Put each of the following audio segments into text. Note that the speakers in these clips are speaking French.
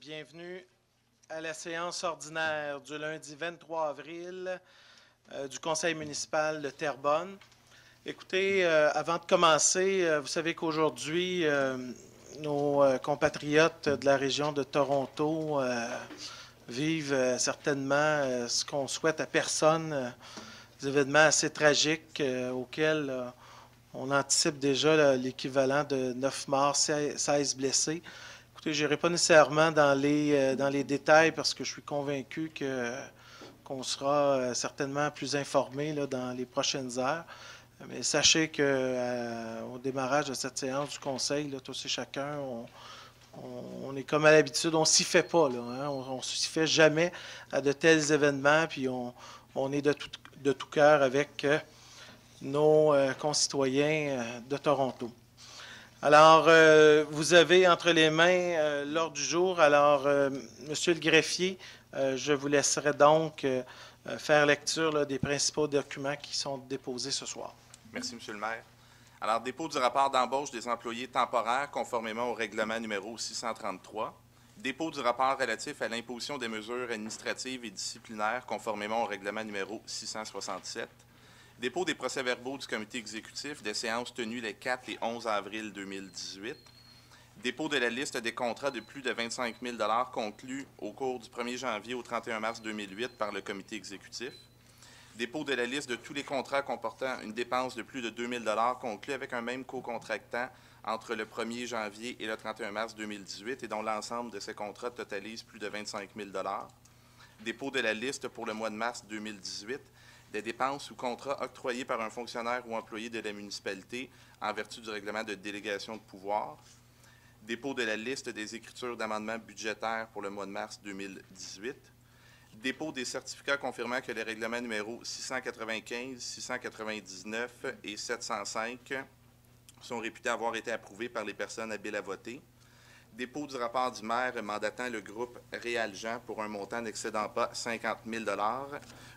Bienvenue à la séance ordinaire du lundi 23 avril du Conseil municipal de Terrebonne. Écoutez, avant de commencer, vous savez qu'aujourd'hui, nos compatriotes de la région de Toronto vivent certainement ce qu'on souhaite à personne, des événements assez tragiques auxquels on anticipe déjà l'équivalent de 9 morts, 16 blessés. Écoutez, je n'irai pas nécessairement dans les détails parce que je suis convaincu qu'on sera certainement plus informé là, dans les prochaines heures. Mais sachez qu'au démarrage de cette séance du Conseil, là, tous et chacun, on est comme à l'habitude, on s'y fait pas. Là, hein? On ne s'y fait jamais à de tels événements, puis on est de tout cœur avec nos concitoyens de Toronto. Alors, vous avez entre les mains l'ordre du jour. Alors, Monsieur le greffier, je vous laisserai donc faire lecture là, des principaux documents qui sont déposés ce soir. Merci, Monsieur le maire. Alors, dépôt du rapport d'embauche des employés temporaires conformément au règlement numéro 633. Dépôt du rapport relatif à l'imposition des mesures administratives et disciplinaires conformément au règlement numéro 667. Dépôt des procès-verbaux du comité exécutif des séances tenues les 4 et 11 avril 2018. Dépôt de la liste des contrats de plus de 25 000 $ conclus au cours du 1er janvier au 31 mars 2008 par le comité exécutif. Dépôt de la liste de tous les contrats comportant une dépense de plus de 2 000 $ conclus avec un même co-contractant entre le 1er janvier et le 31 mars 2018 et dont l'ensemble de ces contrats totalise plus de 25 000 $. Dépôt de la liste pour le mois de mars 2018 des dépenses ou contrats octroyés par un fonctionnaire ou employé de la municipalité en vertu du règlement de délégation de pouvoir. Dépôt de la liste des écritures d'amendements budgétaires pour le mois de mars 2018. Dépôt des certificats confirmant que les règlements numéros 695, 699 et 705 sont réputés avoir été approuvés par les personnes habiles à voter. Dépôt du rapport du maire mandatant le groupe Réal-Jean pour un montant n'excédant pas 50 000 $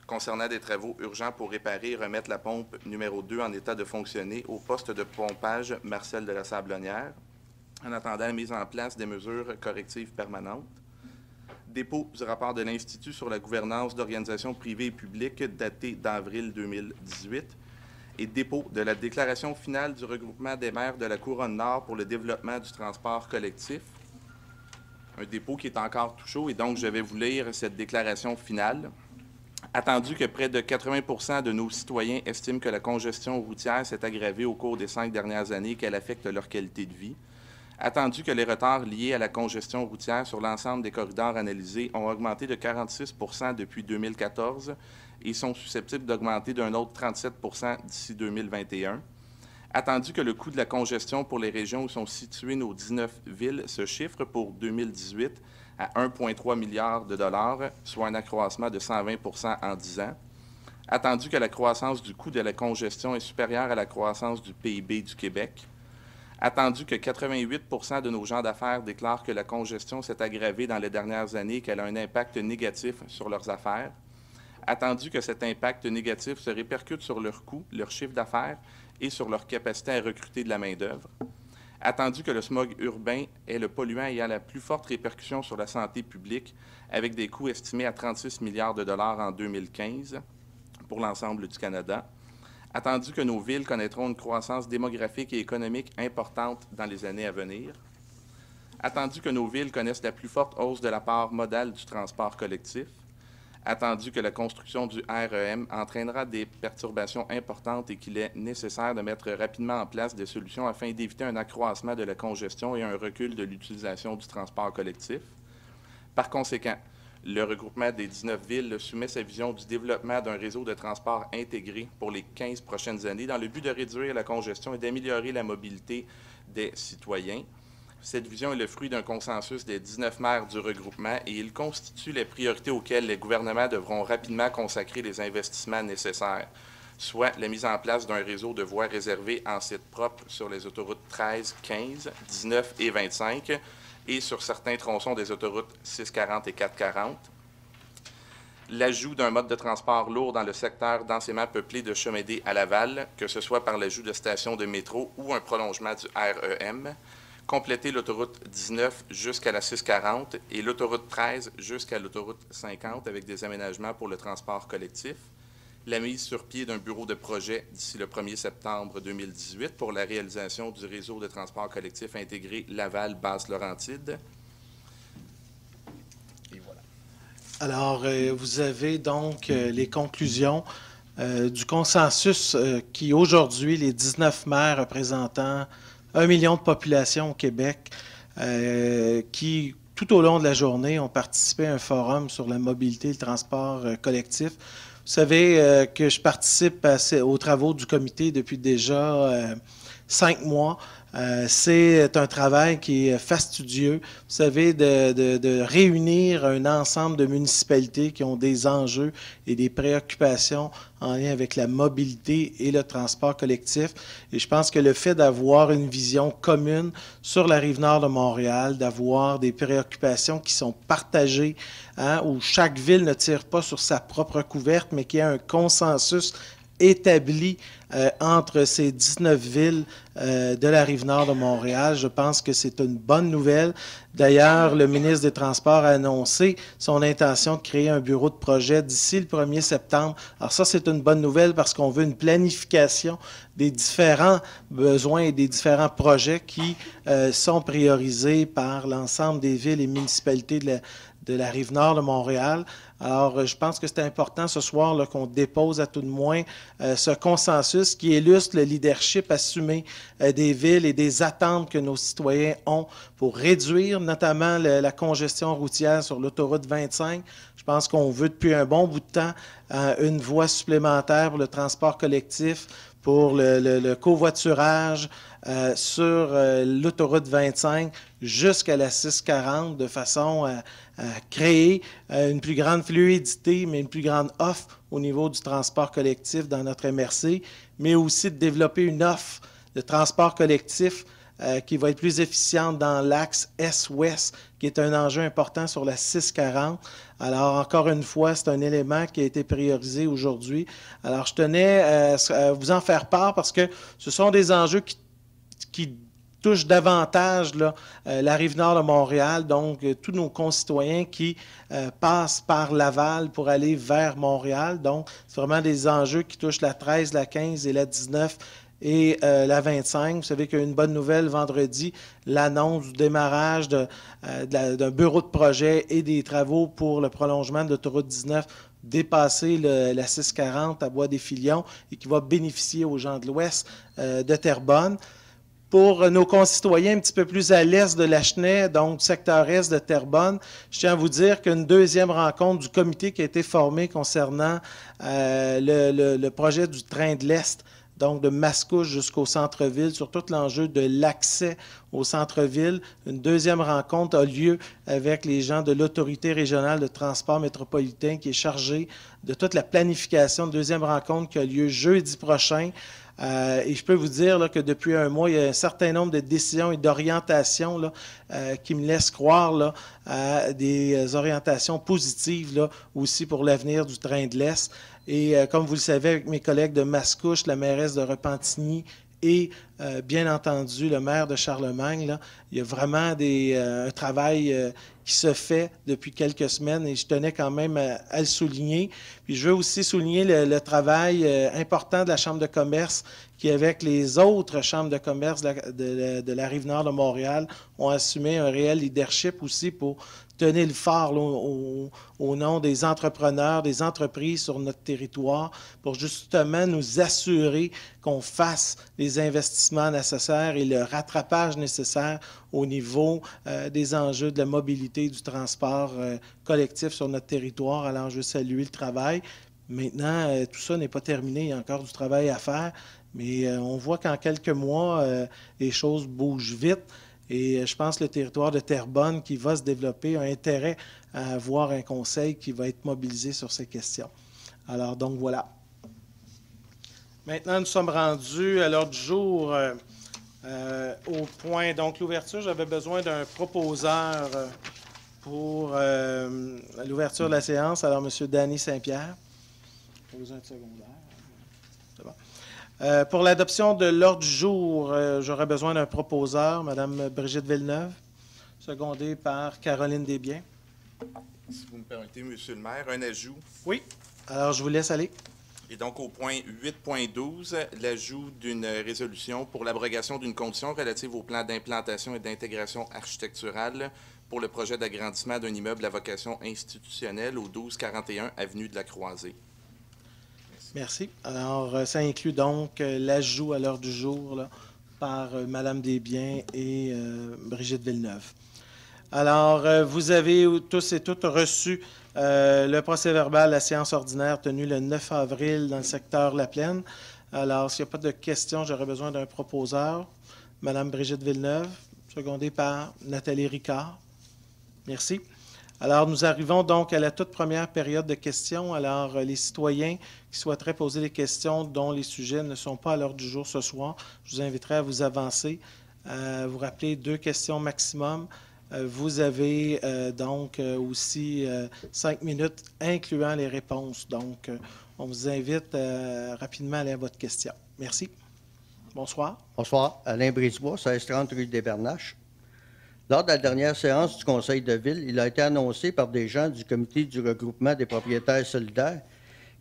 concernant des travaux urgents pour réparer et remettre la pompe numéro 2 en état de fonctionner au poste de pompage Marcel de la Sablonnière, en attendant la mise en place des mesures correctives permanentes. Dépôt du rapport de l'Institut sur la gouvernance d'organisations privées et publiques daté d'avril 2018 et dépôt de la déclaration finale du regroupement des maires de la Couronne-Nord pour le développement du transport collectif. Un dépôt qui est encore tout chaud et donc je vais vous lire cette déclaration finale. Attendu que près de 80 % de nos citoyens estiment que la congestion routière s'est aggravée au cours des 5 dernières années et qu'elle affecte leur qualité de vie. Attendu que les retards liés à la congestion routière sur l'ensemble des corridors analysés ont augmenté de 46 % depuis 2014 et sont susceptibles d'augmenter d'un autre 37 % d'ici 2021. Attendu que le coût de la congestion pour les régions où sont situées nos 19 villes se chiffre pour 2018 à 1,3 milliard de dollars, soit un accroissement de 120 % en 10 ans. Attendu que la croissance du coût de la congestion est supérieure à la croissance du PIB du Québec. Attendu que 88 % de nos gens d'affaires déclarent que la congestion s'est aggravée dans les dernières années et qu'elle a un impact négatif sur leurs affaires. Attendu que cet impact négatif se répercute sur leurs coûts, leur chiffre d'affaires et sur leur capacité à recruter de la main-d'œuvre. Attendu que le smog urbain est le polluant ayant la plus forte répercussion sur la santé publique, avec des coûts estimés à 36 milliards de dollars en 2015 pour l'ensemble du Canada. Attendu que nos villes connaîtront une croissance démographique et économique importante dans les années à venir. Attendu que nos villes connaissent la plus forte hausse de la part modale du transport collectif. Attendu que la construction du REM entraînera des perturbations importantes et qu'il est nécessaire de mettre rapidement en place des solutions afin d'éviter un accroissement de la congestion et un recul de l'utilisation du transport collectif. Par conséquent, le regroupement des 19 villes soumet sa vision du développement d'un réseau de transport intégré pour les 15 prochaines années dans le but de réduire la congestion et d'améliorer la mobilité des citoyens. Cette vision est le fruit d'un consensus des 19 maires du regroupement et il constitue les priorités auxquelles les gouvernements devront rapidement consacrer les investissements nécessaires, soit la mise en place d'un réseau de voies réservées en site propre sur les autoroutes 13, 15, 19 et 25 et sur certains tronçons des autoroutes 640 et 440. L'ajout d'un mode de transport lourd dans le secteur densément peuplé de Chemédé à Laval, que ce soit par l'ajout de stations de métro ou un prolongement du REM, compléter l'autoroute 19 jusqu'à la 640 et l'autoroute 13 jusqu'à l'autoroute 50 avec des aménagements pour le transport collectif. La mise sur pied d'un bureau de projet d'ici le 1er septembre 2018 pour la réalisation du réseau de transport collectif intégré Laval-Basse-Laurentide. Et voilà. Alors, vous avez donc les conclusions du consensus qui, aujourd'hui, les 19 maires représentant 1 million de population au Québec, qui, tout au long de la journée, ont participé à un forum sur la mobilité et le transport collectif. Vous savez que je participe aux travaux du comité depuis déjà 5 mois. C'est un travail qui est fastidieux. Vous savez, de réunir un ensemble de municipalités qui ont des enjeux et des préoccupations en lien avec la mobilité et le transport collectif. Et je pense que le fait d'avoir une vision commune sur la Rive-Nord de Montréal, d'avoir des préoccupations qui sont partagées, où chaque ville ne tire pas sur sa propre couverte, mais qu'il y a un consensus établi entre ces 19 villes de la Rive-Nord de Montréal. Je pense que c'est une bonne nouvelle. D'ailleurs, le ministre des Transports a annoncé son intention de créer un bureau de projet d'ici le 1er septembre. Alors ça, c'est une bonne nouvelle parce qu'on veut une planification des différents besoins et des différents projets qui sont priorisés par l'ensemble des villes et municipalités de la Rive-Nord de Montréal. Alors, je pense que c'est important ce soir là, qu'on dépose à tout de moins ce consensus qui illustre le leadership assumé des villes et des attentes que nos citoyens ont pour réduire notamment la congestion routière sur l'autoroute 25. Je pense qu'on veut depuis un bon bout de temps une voie supplémentaire pour le transport collectif, pour le covoiturage sur l'autoroute 25 jusqu'à la 640 de façon à créer une plus grande fluidité, mais une plus grande offre au niveau du transport collectif dans notre MRC, mais aussi de développer une offre de transport collectif qui va être plus efficiente dans l'axe Est-Ouest, qui est un enjeu important sur la 640. Alors, encore une fois, c'est un élément qui a été priorisé aujourd'hui. Alors, je tenais à vous en faire part parce que ce sont des enjeux qui touchent davantage là, la Rive-Nord de Montréal, donc tous nos concitoyens qui passent par Laval pour aller vers Montréal. Donc, c'est vraiment des enjeux qui touchent la 13, la 15 et la 19 et la 25. Vous savez qu'il y a une bonne nouvelle vendredi, l'annonce du démarrage d'un bureau de projet et des travaux pour le prolongement de l'autoroute 19 dépasser la 640 à Bois-des-Filions et qui va bénéficier aux gens de l'Ouest de Terrebonne. Pour nos concitoyens un petit peu plus à l'est de Lachenay, donc secteur est de Terrebonne, je tiens à vous dire qu'une deuxième rencontre du comité qui a été formé concernant le projet du train de l'Est, donc de Mascouche jusqu'au centre-ville, sur tout l'enjeu de l'accès au centre-ville. Une deuxième rencontre a lieu avec les gens de l'Autorité régionale de transport métropolitain qui est chargée de toute la planification. Une deuxième rencontre qui a lieu jeudi prochain. Et je peux vous dire là, que depuis un mois, il y a un certain nombre de décisions et d'orientations là, qui me laissent croire là, à des orientations positives là, aussi pour l'avenir du train de l'Est. Et comme vous le savez, avec mes collègues de Mascouche, la mairesse de Repentigny et bien entendu le maire de Charlemagne, là, il y a vraiment un travail qui se fait depuis quelques semaines et je tenais quand même à le souligner. Puis je veux aussi souligner le travail important de la Chambre de commerce qui, avec les autres chambres de commerce de la Rive-Nord de Montréal, ont assumé un réel leadership aussi pour tenir le phare là, au nom des entrepreneurs, des entreprises sur notre territoire, pour justement nous assurer qu'on fasse les investissements nécessaires et le rattrapage nécessaire au niveau des enjeux de la mobilité, du transport collectif sur notre territoire. Alors, je veux saluer le travail. Maintenant, tout ça n'est pas terminé, il y a encore du travail à faire, mais on voit qu'en quelques mois, les choses bougent vite. Et je pense que le territoire de Terrebonne qui va se développer a intérêt à avoir un conseil qui va être mobilisé sur ces questions. Alors, donc voilà. Maintenant, nous sommes rendus à l'ordre du jour au point. Donc, l'ouverture, j'avais besoin d'un proposeur pour l'ouverture de la séance. Alors, M. Danny Saint-Pierre. Besoin de secondaire. C'est bon. Pour l'adoption de l'ordre du jour, j'aurais besoin d'un proposeur, Mme Brigitte Villeneuve, secondée par Caroline Desbiens. Si vous me permettez, Monsieur le maire, un ajout. Oui. Alors, je vous laisse aller. Et donc, au point 8.12, l'ajout d'une résolution pour l'abrogation d'une condition relative au plan d'implantation et d'intégration architecturale pour le projet d'agrandissement d'un immeuble à vocation institutionnelle au 1241 avenue de la Croisée. Merci. Alors, ça inclut donc l'ajout à l'heure du jour là, par Mme Desbiens et Brigitte Villeneuve. Alors, vous avez tous et toutes reçu le procès-verbal de la séance ordinaire tenue le 9 avril dans le secteur La Plaine. Alors, s'il n'y a pas de questions, j'aurais besoin d'un proposeur. Mme Brigitte Villeneuve, secondée par Nathalie Ricard. Merci. Alors, nous arrivons donc à la toute première période de questions. Alors, les citoyens qui souhaiteraient poser des questions dont les sujets ne sont pas à l'ordre du jour ce soir, je vous inviterai à vous avancer, à vous rappeler 2 questions maximum. Vous avez donc aussi 5 minutes, incluant les réponses. Donc, on vous invite rapidement à aller à votre question. Merci. Bonsoir. Bonsoir. Alain Brisebois, 1630 rue des Bernaches. Lors de la dernière séance du Conseil de ville, il a été annoncé par des gens du comité du regroupement des propriétaires solidaires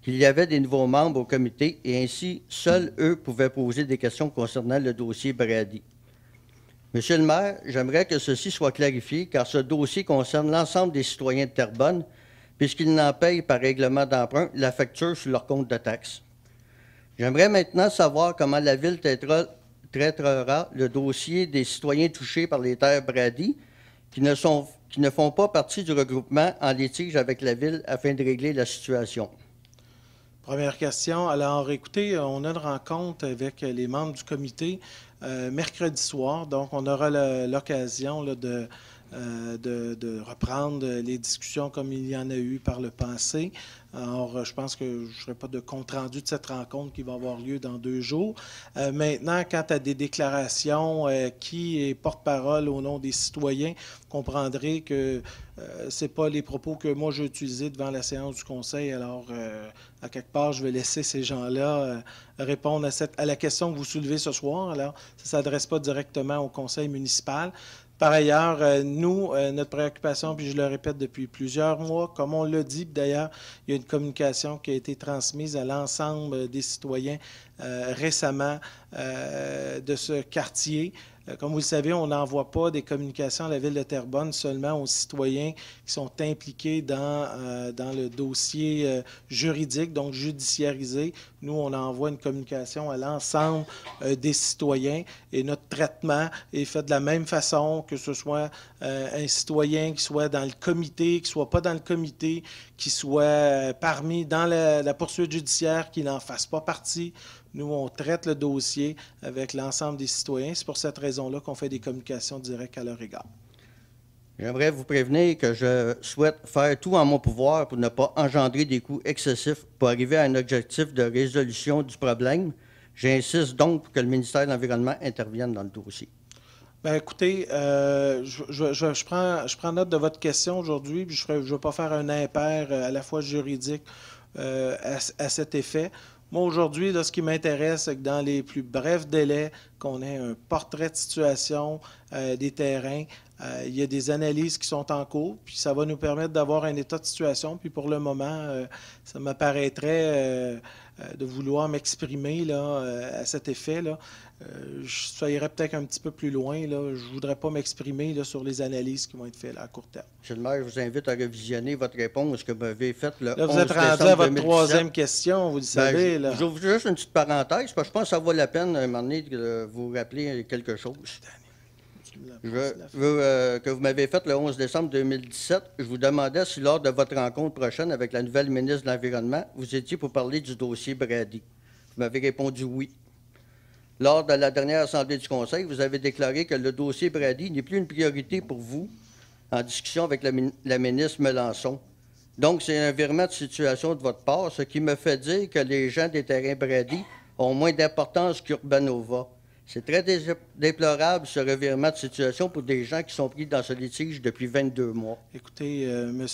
qu'il y avait des nouveaux membres au comité et ainsi, seuls eux pouvaient poser des questions concernant le dossier Brady. Monsieur le maire, j'aimerais que ceci soit clarifié car ce dossier concerne l'ensemble des citoyens de Terrebonne puisqu'ils n'en payent par règlement d'emprunt la facture sur leur compte de taxes. J'aimerais maintenant savoir comment la ville traitera le dossier des citoyens touchés par les terres Brady qui ne font pas partie du regroupement en litige avec la ville afin de régler la situation. Première question. Alors, écoutez, on a une rencontre avec les membres du comité mercredi soir. Donc, on aura l'occasion de reprendre les discussions comme il y en a eu par le passé. Alors, je pense que je ne ferai pas de compte-rendu de cette rencontre qui va avoir lieu dans 2 jours. Maintenant, quant à des déclarations, qui est porte-parole au nom des citoyens, vous comprendrez que ce n'est pas les propos que moi j'ai utilisés devant la séance du Conseil. Alors, à quelque part, je vais laisser ces gens-là répondre à la question que vous soulevez ce soir. Alors, ça ne s'adresse pas directement au Conseil municipal. Par ailleurs, nous, notre préoccupation, puis je le répète depuis plusieurs mois, comme on l'a dit, d'ailleurs, il y a une communication qui a été transmise à l'ensemble des citoyens récemment de ce quartier. Comme vous le savez, on n'envoie pas des communications à la Ville de Terrebonne seulement aux citoyens qui sont impliqués dans le dossier juridique, donc judiciarisé. Nous, on envoie une communication à l'ensemble des citoyens et notre traitement est fait de la même façon, que ce soit un citoyen qui soit dans le comité, qui ne soit pas dans le comité, qui soit parmi dans la poursuite judiciaire, qui n'en fasse pas partie. Nous, on traite le dossier avec l'ensemble des citoyens. C'est pour cette raison-là qu'on fait des communications directes à leur égard. J'aimerais vous prévenir que je souhaite faire tout en mon pouvoir pour ne pas engendrer des coûts excessifs pour arriver à un objectif de résolution du problème. J'insiste donc pour que le ministère de l'Environnement intervienne dans le dossier. Bien, écoutez, je prends note de votre question aujourd'hui, puis je ne vais pas faire un impair à la fois juridique à cet effet. Moi, aujourd'hui, ce qui m'intéresse, c'est que dans les plus brefs délais, qu'on ait un portrait de situation des terrains. Il y a des analyses qui sont en cours, puis ça va nous permettre d'avoir un état de situation. Puis pour le moment, ça m'apparaîtrait de vouloir m'exprimer à cet effet. Ça irait peut-être un petit peu plus loin. Je ne voudrais pas m'exprimer sur les analyses qui vont être faites à court terme. Monsieur le maire, je vous invite à révisionner votre réponse que vous m'avez faite le 11 décembre. Vous êtes rendu à votre 3e question, vous le savez. J'ouvre juste une petite parenthèse, parce que je pense que ça vaut la peine, à un moment donné, de vous rappeler quelque chose. Je veux que vous m'avez fait le 11 décembre 2017. Je vous demandais si, lors de votre rencontre prochaine avec la nouvelle ministre de l'Environnement, vous étiez pour parler du dossier Brady. Vous m'avez répondu oui. Lors de la dernière assemblée du Conseil, vous avez déclaré que le dossier Brady n'est plus une priorité pour vous en discussion avec la ministre Melançon. Donc, c'est un virement de situation de votre part, ce qui me fait dire que les gens des terrains Brady ont moins d'importance qu'Urbanova. C'est très déplorable, ce revirement de situation pour des gens qui sont pris dans ce litige depuis 22 mois. Écoutez, M.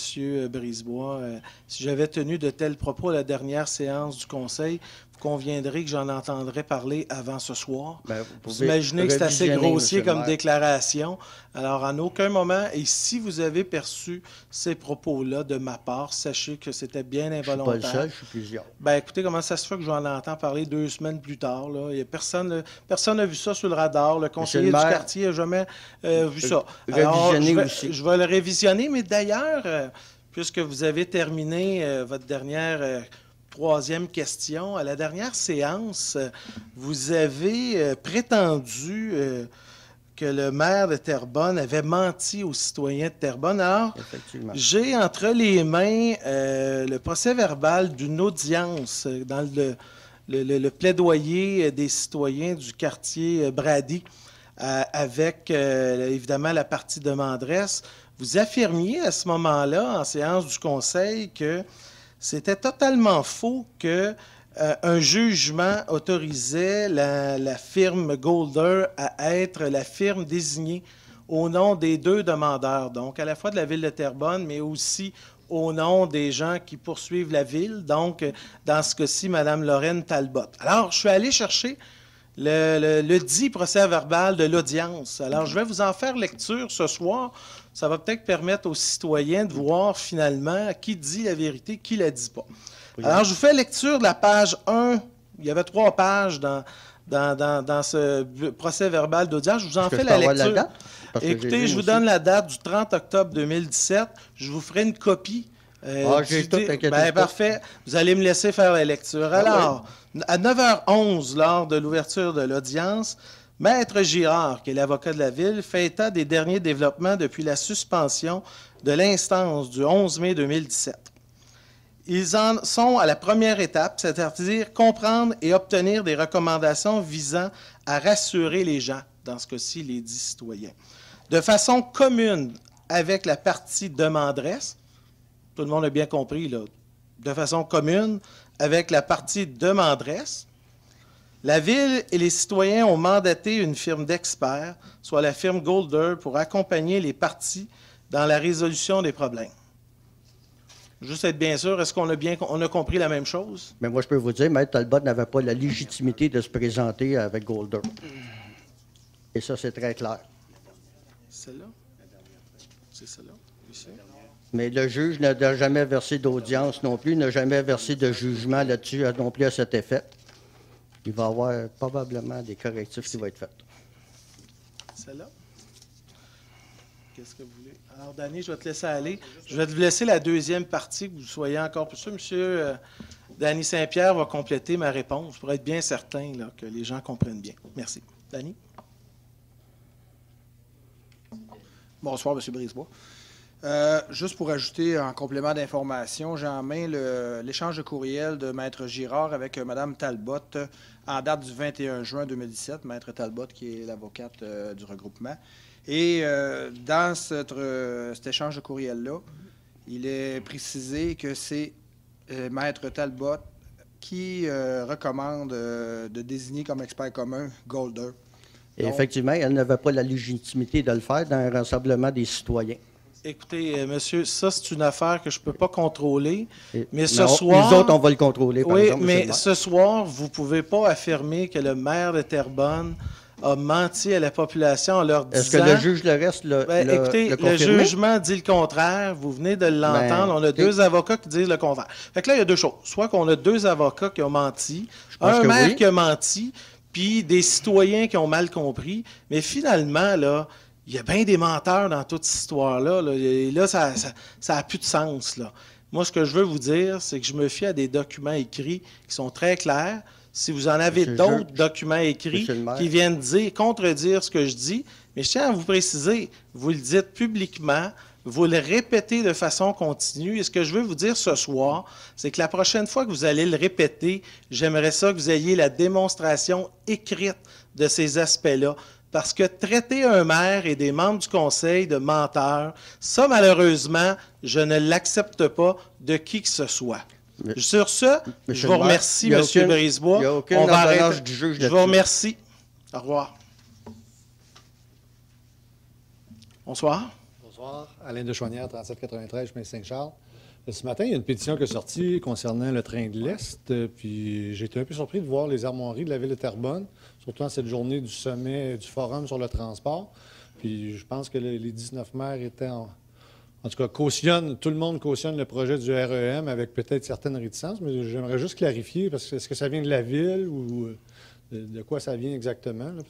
Brisebois, si j'avais tenu de tels propos à la dernière séance du Conseil, vous conviendrez que j'en entendrai parler avant ce soir. Ben, Vous imaginez que c'est assez revisionner, grossier monsieur le comme maire. déclaration. Alors, en aucun moment, et si vous avez perçu ces propos-là de ma part, sachez que c'était bien Je suis pas le involontaire. seul, je suis plusieurs. Ben, écoutez, comment ça se fait que j'en entends parler 2 semaines plus tard, là? Il y a personne n'a vu ça sur le radar. Le conseiller le du maire, quartier n'a jamais vu ça. Alors, révisionner aussi. je vais le révisionner, mais d'ailleurs, puisque vous avez terminé votre dernière 3e question, à la dernière séance, vous avez prétendu que le maire de Terrebonne avait menti aux citoyens de Terrebonne. Alors, Effectivement. j'ai entre les mains le procès-verbal d'une audience dans le plaidoyer des citoyens du quartier Brady avec évidemment la partie demanderesse. Vous affirmiez à ce moment-là, en séance du conseil, que c'était totalement faux que un jugement autorisait la firme Golder à être la firme désignée au nom des 2 demandeurs, donc à la fois de la ville de Terrebonne, mais aussi au nom des gens qui poursuivent la ville, donc dans ce cas-ci, Mme Lorraine Talbot. Alors, je suis allé chercher le dit procès-verbal de l'audience. Alors, je vais vous en faire lecture ce soir. Ça va peut-être permettre aux citoyens de voir finalement qui dit la vérité, qui ne la dit pas. Alors, je vous fais lecture de la page 1. Il y avait 3 pages dans ce procès-verbal d'audience. Je vous en Est-ce que fais je la peux avoir lecture. la date? Parce que Écoutez, j'ai je vous aussi. donne la date du 30 octobre 2017. Je vous ferai une copie. J'ai tout, t'inquiète Ben, pas. parfait. Vous allez me laisser faire la lecture. Alors, à 9h11, lors de l'ouverture de l'audience, Maître Girard, qui est l'avocat de la Ville, fait état des derniers développements depuis la suspension de l'instance du 11 mai 2017. Ils en sont à la première étape, c'est-à-dire comprendre et obtenir des recommandations visant à rassurer les gens, dans ce cas-ci les 10 citoyens, de façon commune avec la partie demanderesse. Tout le monde a bien compris, là, de façon commune avec la partie demanderesse. La Ville et les citoyens ont mandaté une firme d'experts, soit la firme Golder, pour accompagner les parties dans la résolution des problèmes. Juste être bien sûr, est-ce qu'on a compris la même chose? Mais moi, je peux vous dire, Maître Talbot n'avait pas la légitimité de se présenter avec Golder. Et ça, c'est très clair. Celle-là? C'est celle-là? Ici? Mais le juge n'a jamais versé d'audience non plus, n'a jamais versé de jugement là-dessus non plus à cet effet. Il va y avoir probablement des correctifs qui vont être faits. Celle-là? Qu'est-ce que vous voulez? Alors, Danny, je vais te laisser aller. Je vais te laisser la 2e partie, que vous soyez encore plus sûr. Monsieur Danny Saint-Pierre va compléter ma réponse pour être bien certain là, que les gens comprennent bien. Merci. Danny? Bonsoir, M. Brisebois. Juste pour ajouter en complément d'information, j'ai en main l'échange de courriel de Maître Girard avec Mme Talbot en date du 21 juin 2017. Maître Talbot, qui est l'avocate du regroupement. Et dans cet échange de courriel-là, il est précisé que c'est Maître Talbot qui recommande de désigner comme expert commun Golder. Et Donc, effectivement, elle n'avait pas la légitimité de le faire dans un rassemblement des citoyens. Écoutez, monsieur, ça, c'est une affaire que je ne peux pas contrôler. Et- Mais ce non, soir. Nous autres, on va le contrôler, par Oui, exemple, monsieur mais le maire. ce soir, vous ne pouvez pas affirmer que le maire de Terrebonne a menti à la population en leur disant... Est-ce que le juge le reste écoutez, le confirmé? jugement dit le contraire. Vous venez de l'entendre. On a 2 avocats qui disent le contraire. Fait que là, il y a 2 choses. Soit qu'on a 2 avocats qui ont menti, pense un que maire oui. qui a menti, puis des citoyens qui ont mal compris. Mais finalement, là, il y a bien des menteurs dans toute cette histoire-là. Là. Et là, ça n'a plus de sens. Là. Moi, ce que je veux vous dire, c'est que je me fie à des documents écrits qui sont très clairs. Si vous en avez Monsieur le d'autres juge, documents écrits Monsieur le maire. qui viennent contredire ce que je dis, mais je tiens à vous préciser, vous le dites publiquement, vous le répétez de façon continue. Et ce que je veux vous dire ce soir, c'est que la prochaine fois que vous allez le répéter, j'aimerais ça que vous ayez la démonstration écrite de ces aspects-là. Parce que traiter un maire et des membres du conseil de menteurs, ça, malheureusement, je ne l'accepte pas de qui que ce soit. Mais- Sur ce, je Monsieur vous le maire, remercie, il y a M. aucune- Brisebois. il y a aucune On va ordonnance arrêter. du juge Je vous là-dessus. remercie. Au revoir. Bonsoir. Bonsoir. Alain Dechoignard, 3793, chemin Saint-Charles. Ce matin, il y a une pétition qui est sortie concernant le train de l'Est, puis j'ai été un peu surpris de voir les armoiries de la ville de Terrebonne, surtout en cette journée du sommet du Forum sur le transport. Puis je pense que les 19 maires étaient en tout cas, tout le monde cautionne le projet du REM avec peut-être certaines réticences, mais j'aimerais juste clarifier, parce que est-ce que ça vient de la ville ou de quoi ça vient exactement? Là?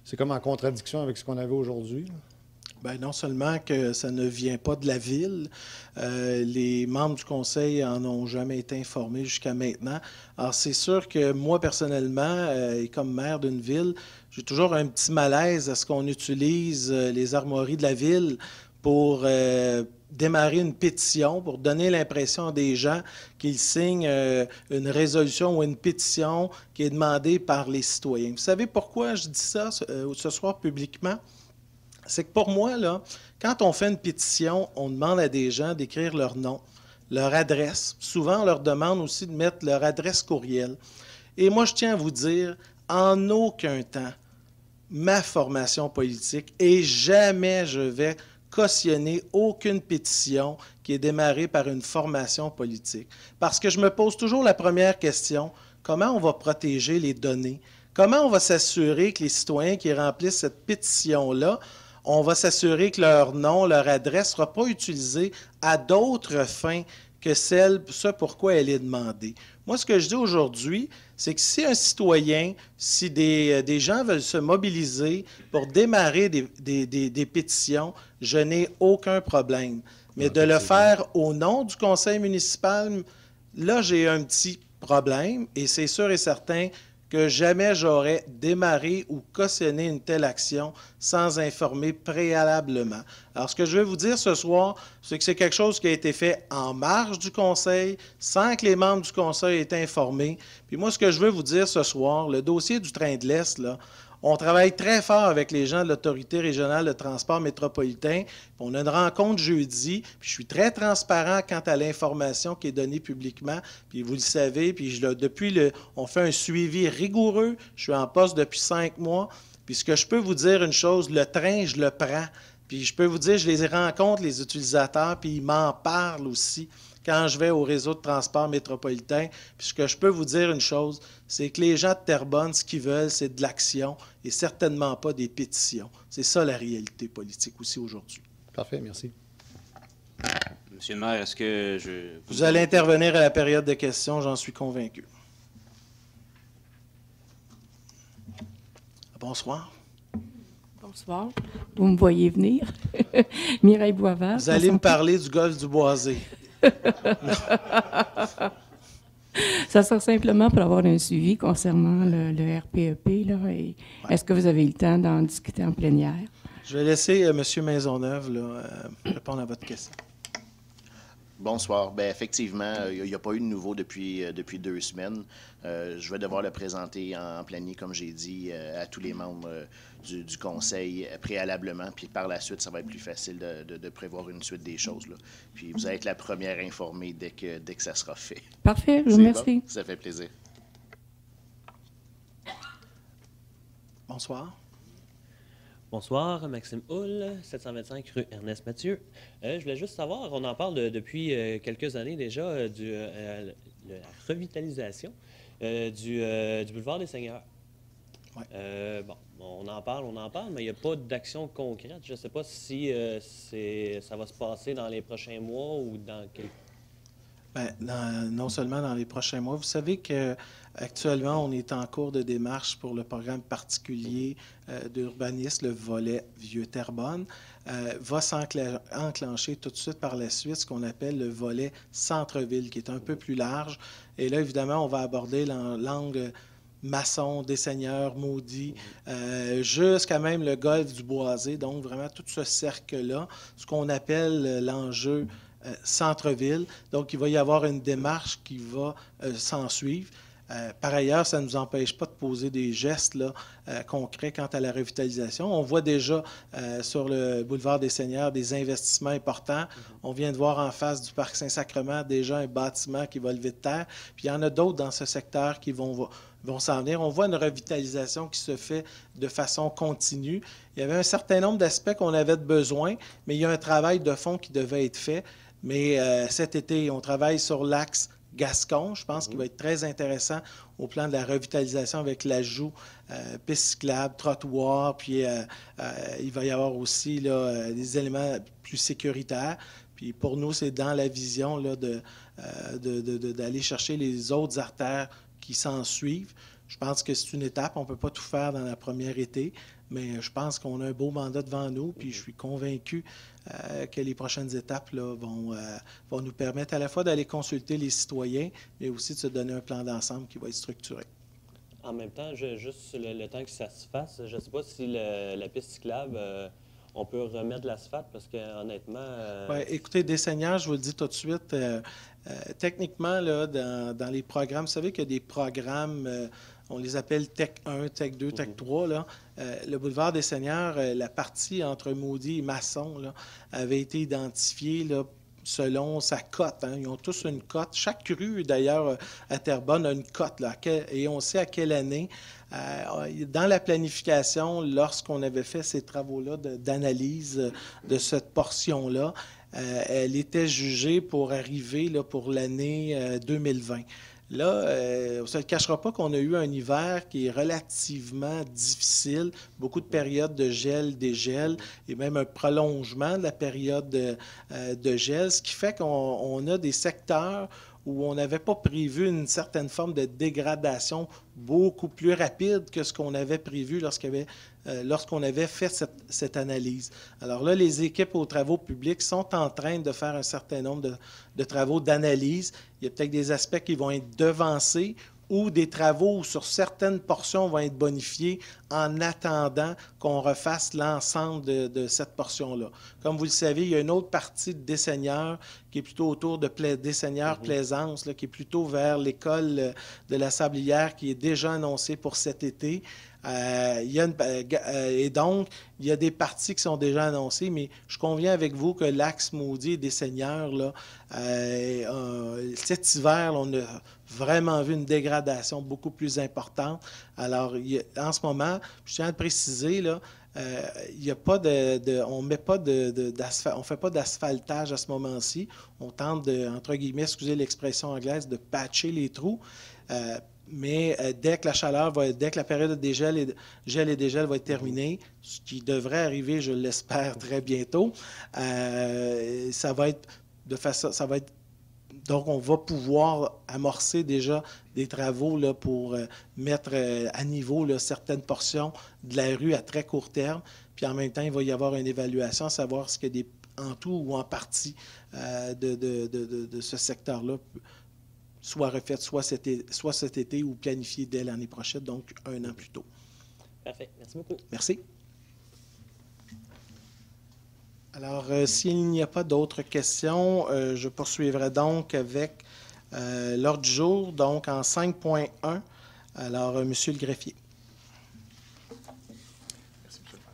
C'est comme en contradiction avec ce qu'on avait aujourd'hui. Bien, non seulement que ça ne vient pas de la ville, les membres du conseil en ont jamais été informés jusqu'à maintenant. Alors, c'est sûr que moi, personnellement, et comme maire d'une ville, j'ai toujours un petit malaise à ce qu'on utilise les armoiries de la ville pour démarrer une pétition, pour donner l'impression à des gens qu'ils signent une résolution ou une pétition qui est demandée par les citoyens. Vous savez pourquoi je dis ça ce soir publiquement? C'est que pour moi, là, quand on fait une pétition, on demande à des gens d'écrire leur nom, leur adresse. Souvent, on leur demande aussi de mettre leur adresse courriel. Et moi, je tiens à vous dire, en aucun temps, ma formation politique, et jamais je vais cautionner aucune pétition qui est démarrée par une formation politique. Parce que je me pose toujours la première question, comment on va protéger les données? Comment on va s'assurer que les citoyens qui remplissent cette pétition-là, on va s'assurer que leur nom, leur adresse ne sera pas utilisée à d'autres fins que ce pourquoi elle est demandée. Moi, ce que je dis aujourd'hui, c'est que si un citoyen, si des gens veulent se mobiliser pour démarrer des pétitions, je n'ai aucun problème. Mais de le faire au nom du conseil municipal, là, j'ai un petit problème et c'est sûr et certain que jamais j'aurais démarré ou cautionné une telle action sans informer préalablement. Alors, ce que je vais vous dire ce soir, c'est que c'est quelque chose qui a été fait en marge du Conseil, sans que les membres du Conseil aient été informés. Puis moi, ce que je veux vous dire ce soir, le dossier du train de l'Est, là, on travaille très fort avec les gens de l'Autorité régionale de transport métropolitain. On a une rencontre jeudi, puis je suis très transparent quant à l'information qui est donnée publiquement. Puis vous le savez, puis on fait un suivi rigoureux. Je suis en poste depuis 5 mois. Puis ce que je peux vous dire une chose, le train, je le prends. Puis je peux vous dire, je les rencontre, les utilisateurs, puis ils m'en parlent aussi quand je vais au réseau de transport métropolitain. Puis ce que je peux vous dire une chose, c'est que les gens de Terrebonne, ce qu'ils veulent, c'est de l'action et certainement pas des pétitions. C'est ça la réalité politique aussi aujourd'hui. Parfait, merci. Monsieur le maire, est-ce que Vous allez intervenir à la période de questions, j'en suis convaincu. Bonsoir. Bonsoir. Vous me voyez venir. Mireille Boisvert. Vous allez me parler du golfe du Boisé. Ça sera simplement pour avoir un suivi concernant le RPEP. Là, et est-ce que vous avez eu le temps d'en discuter en plénière? Je vais laisser M. Maisonneuve répondre à votre question. Bonsoir. Bien, effectivement, il n'y a pas eu de nouveau depuis 2 semaines. Je vais devoir le présenter en plénier, comme j'ai dit, à tous les membres du conseil préalablement. Puis par la suite, ça va être plus facile de prévoir une suite des choses. Là. Puis vous allez être la première informée dès que ça sera fait. Parfait, je vous remercie. Bon? Ça fait plaisir. Bonsoir. Bonsoir, Maxime Hull, 725 rue Ernest Mathieu. Je voulais juste savoir, on en parle depuis quelques années déjà, de la revitalisation du boulevard des Seigneurs. Ouais. Bon, on en parle, mais il n'y a pas d'action concrète. Je ne sais pas si ça va se passer dans les prochains mois ou dans quelques... Bien, non seulement dans les prochains mois. Vous savez qu'actuellement, on est en cours de démarche pour le programme particulier d'urbanisme, le volet Vieux-Terrebonne, va s'enclencher tout de suite par la suite ce qu'on appelle le volet centre-ville, qui est un peu plus large. Et là, évidemment, on va aborder l'angle Masson, des Seigneurs, Maudit, jusqu'à même le golfe du Boisé. Donc, vraiment, tout ce cercle-là, ce qu'on appelle l'enjeu centre-ville. Donc, il va y avoir une démarche qui va s'en suivre. Par ailleurs, ça ne nous empêche pas de poser des gestes là, concrets quant à la revitalisation. On voit déjà sur le boulevard des Seigneurs des investissements importants. On vient de voir en face du parc Saint-Sacrement déjà un bâtiment qui va lever de terre. Puis il y en a d'autres dans ce secteur qui vont s'en venir. On voit une revitalisation qui se fait de façon continue. Il y avait un certain nombre d'aspects qu'on avait besoin, mais il y a un travail de fond qui devait être fait. Mais cet été, on travaille sur l'axe Gascon, je pense qu'il va être très intéressant au plan de la revitalisation avec l'ajout piste cyclable, trottoir, puis il va y avoir aussi là, des éléments plus sécuritaires. Puis pour nous, c'est dans la vision là, d'aller chercher les autres artères qui s'en suivent. Je pense que c'est une étape, on ne peut pas tout faire dans la première été, mais je pense qu'on a un beau mandat devant nous, puis je suis convaincu que les prochaines étapes là, vont nous permettre à la fois d'aller consulter les citoyens, mais aussi de se donner un plan d'ensemble qui va être structuré. En même temps, juste le temps que ça se fasse, je ne sais pas si la piste cyclable, on peut remettre de l'asphalte parce que honnêtement. Ouais, écoutez, des seigneurs, je vous le dis tout de suite, techniquement, là, dans les programmes, vous savez qu'il y a des programmes, on les appelle Tech 1, Tech 2, Tech 3. Là. Le boulevard des Seigneurs, la partie entre Maudit et Masson là, avait été identifiée là, selon sa cote. Hein. Ils ont tous une cote. Chaque rue, d'ailleurs, à Terrebonne a une cote. Là, et on sait à quelle année. Dans la planification, lorsqu'on avait fait ces travaux-là d'analyse de cette portion-là, elle était jugée pour arriver là, pour l'année 2020. Là, on ne se le cachera pas qu'on a eu un hiver qui est relativement difficile, beaucoup de périodes de gel, dégel, et même un prolongement de la période de gel, ce qui fait qu'on a des secteurs où on n'avait pas prévu une certaine forme de dégradation beaucoup plus rapide que ce qu'on avait prévu lorsqu'on avait fait cette analyse. Alors là, les équipes aux travaux publics sont en train de faire un certain nombre de travaux d'analyse. Il y a peut-être des aspects qui vont être devancés ou des travaux sur certaines portions vont être bonifiés en attendant qu'on refasse l'ensemble de cette portion-là. Comme vous le savez, il y a une autre partie de Des-Seigneurs qui est plutôt autour de Des-Seigneurs-Plaisance, qui est plutôt vers l'école de la Sablière qui est déjà annoncée pour cet été. Et donc, il y a des parties qui sont déjà annoncées, mais je conviens avec vous que l'axe Maudit et Des-Seigneurs, là, cet hiver, là, on a vraiment vu une dégradation beaucoup plus importante. Alors, en ce moment, je tiens à le préciser, là, il y a pas on ne fait pas d'asphaltage à ce moment-ci. On tente entre guillemets, excusez l'expression anglaise, de patcher les trous. Mais dès que la période de gel et dégel va être terminée, ce qui devrait arriver, je l'espère, très bientôt, donc, on va pouvoir amorcer déjà des travaux là, pour mettre à niveau là, certaines portions de la rue à très court terme. Puis en même temps, il va y avoir une évaluation, à savoir ce qu'il y a en tout ou en partie de ce secteur-là soit refaite soit cet été ou planifiée dès l'année prochaine, donc 1 an plus tôt. Parfait. Merci beaucoup. Merci. Alors, s'il n'y a pas d'autres questions, je poursuivrai donc avec l'ordre du jour, donc en 5.1. Alors, Monsieur le greffier. Merci, M. le maire.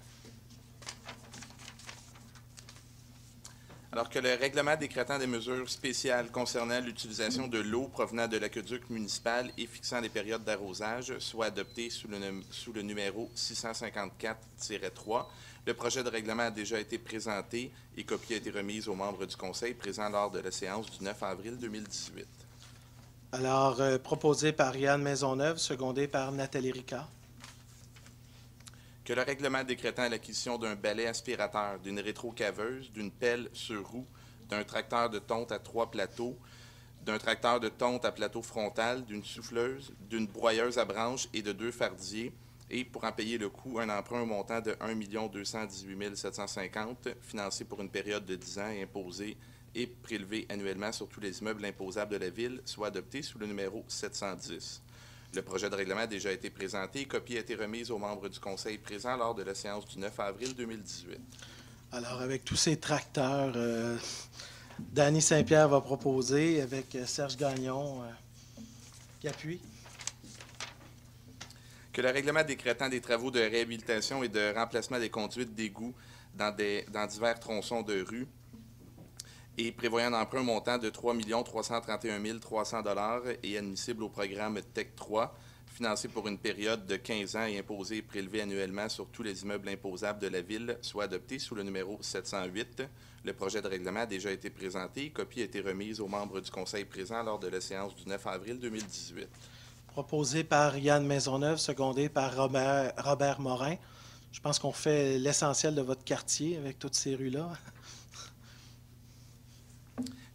Alors que le règlement décrétant des mesures spéciales concernant l'utilisation de l'eau provenant de l'aqueduc municipal et fixant les périodes d'arrosage soit adopté sous le numéro 654-3, le projet de règlement a déjà été présenté et copie a été remise aux membres du Conseil présents lors de la séance du 9 avril 2018. Alors, proposé par Yann Maisonneuve, secondé par Nathalie Ricard. Que le règlement décrétant l'acquisition d'un balai aspirateur, d'une rétrocaveuse, d'une pelle sur roue, d'un tracteur de tonte à 3 plateaux, d'un tracteur de tonte à plateau frontal, d'une souffleuse, d'une broyeuse à branches et de 2 fardiers, et pour en payer le coût, un emprunt au montant de 1 218 750, financé pour une période de 10 ans et imposé et prélevé annuellement sur tous les immeubles imposables de la Ville, soit adopté sous le numéro 710. Le projet de règlement a déjà été présenté et copie a été remise aux membres du Conseil présents lors de la séance du 9 avril 2018. Alors, avec tous ces tracteurs, Danny Saint-Pierre va proposer avec Serge Gagnon qui appuie. Que le règlement décrétant des travaux de réhabilitation et de remplacement des conduites d'égout dans divers tronçons de rue et prévoyant un emprunt montant de 3 331 300 $ et admissible au programme TEC 3, financé pour une période de 15 ans et imposé et prélevé annuellement sur tous les immeubles imposables de la Ville, soit adopté sous le numéro 708. Le projet de règlement a déjà été présenté. Copie a été remise aux membres du Conseil présents lors de la séance du 9 avril 2018. Proposé par Yann Maisonneuve, secondé par Robert Morin. Je pense qu'on fait l'essentiel de votre quartier avec toutes ces rues-là.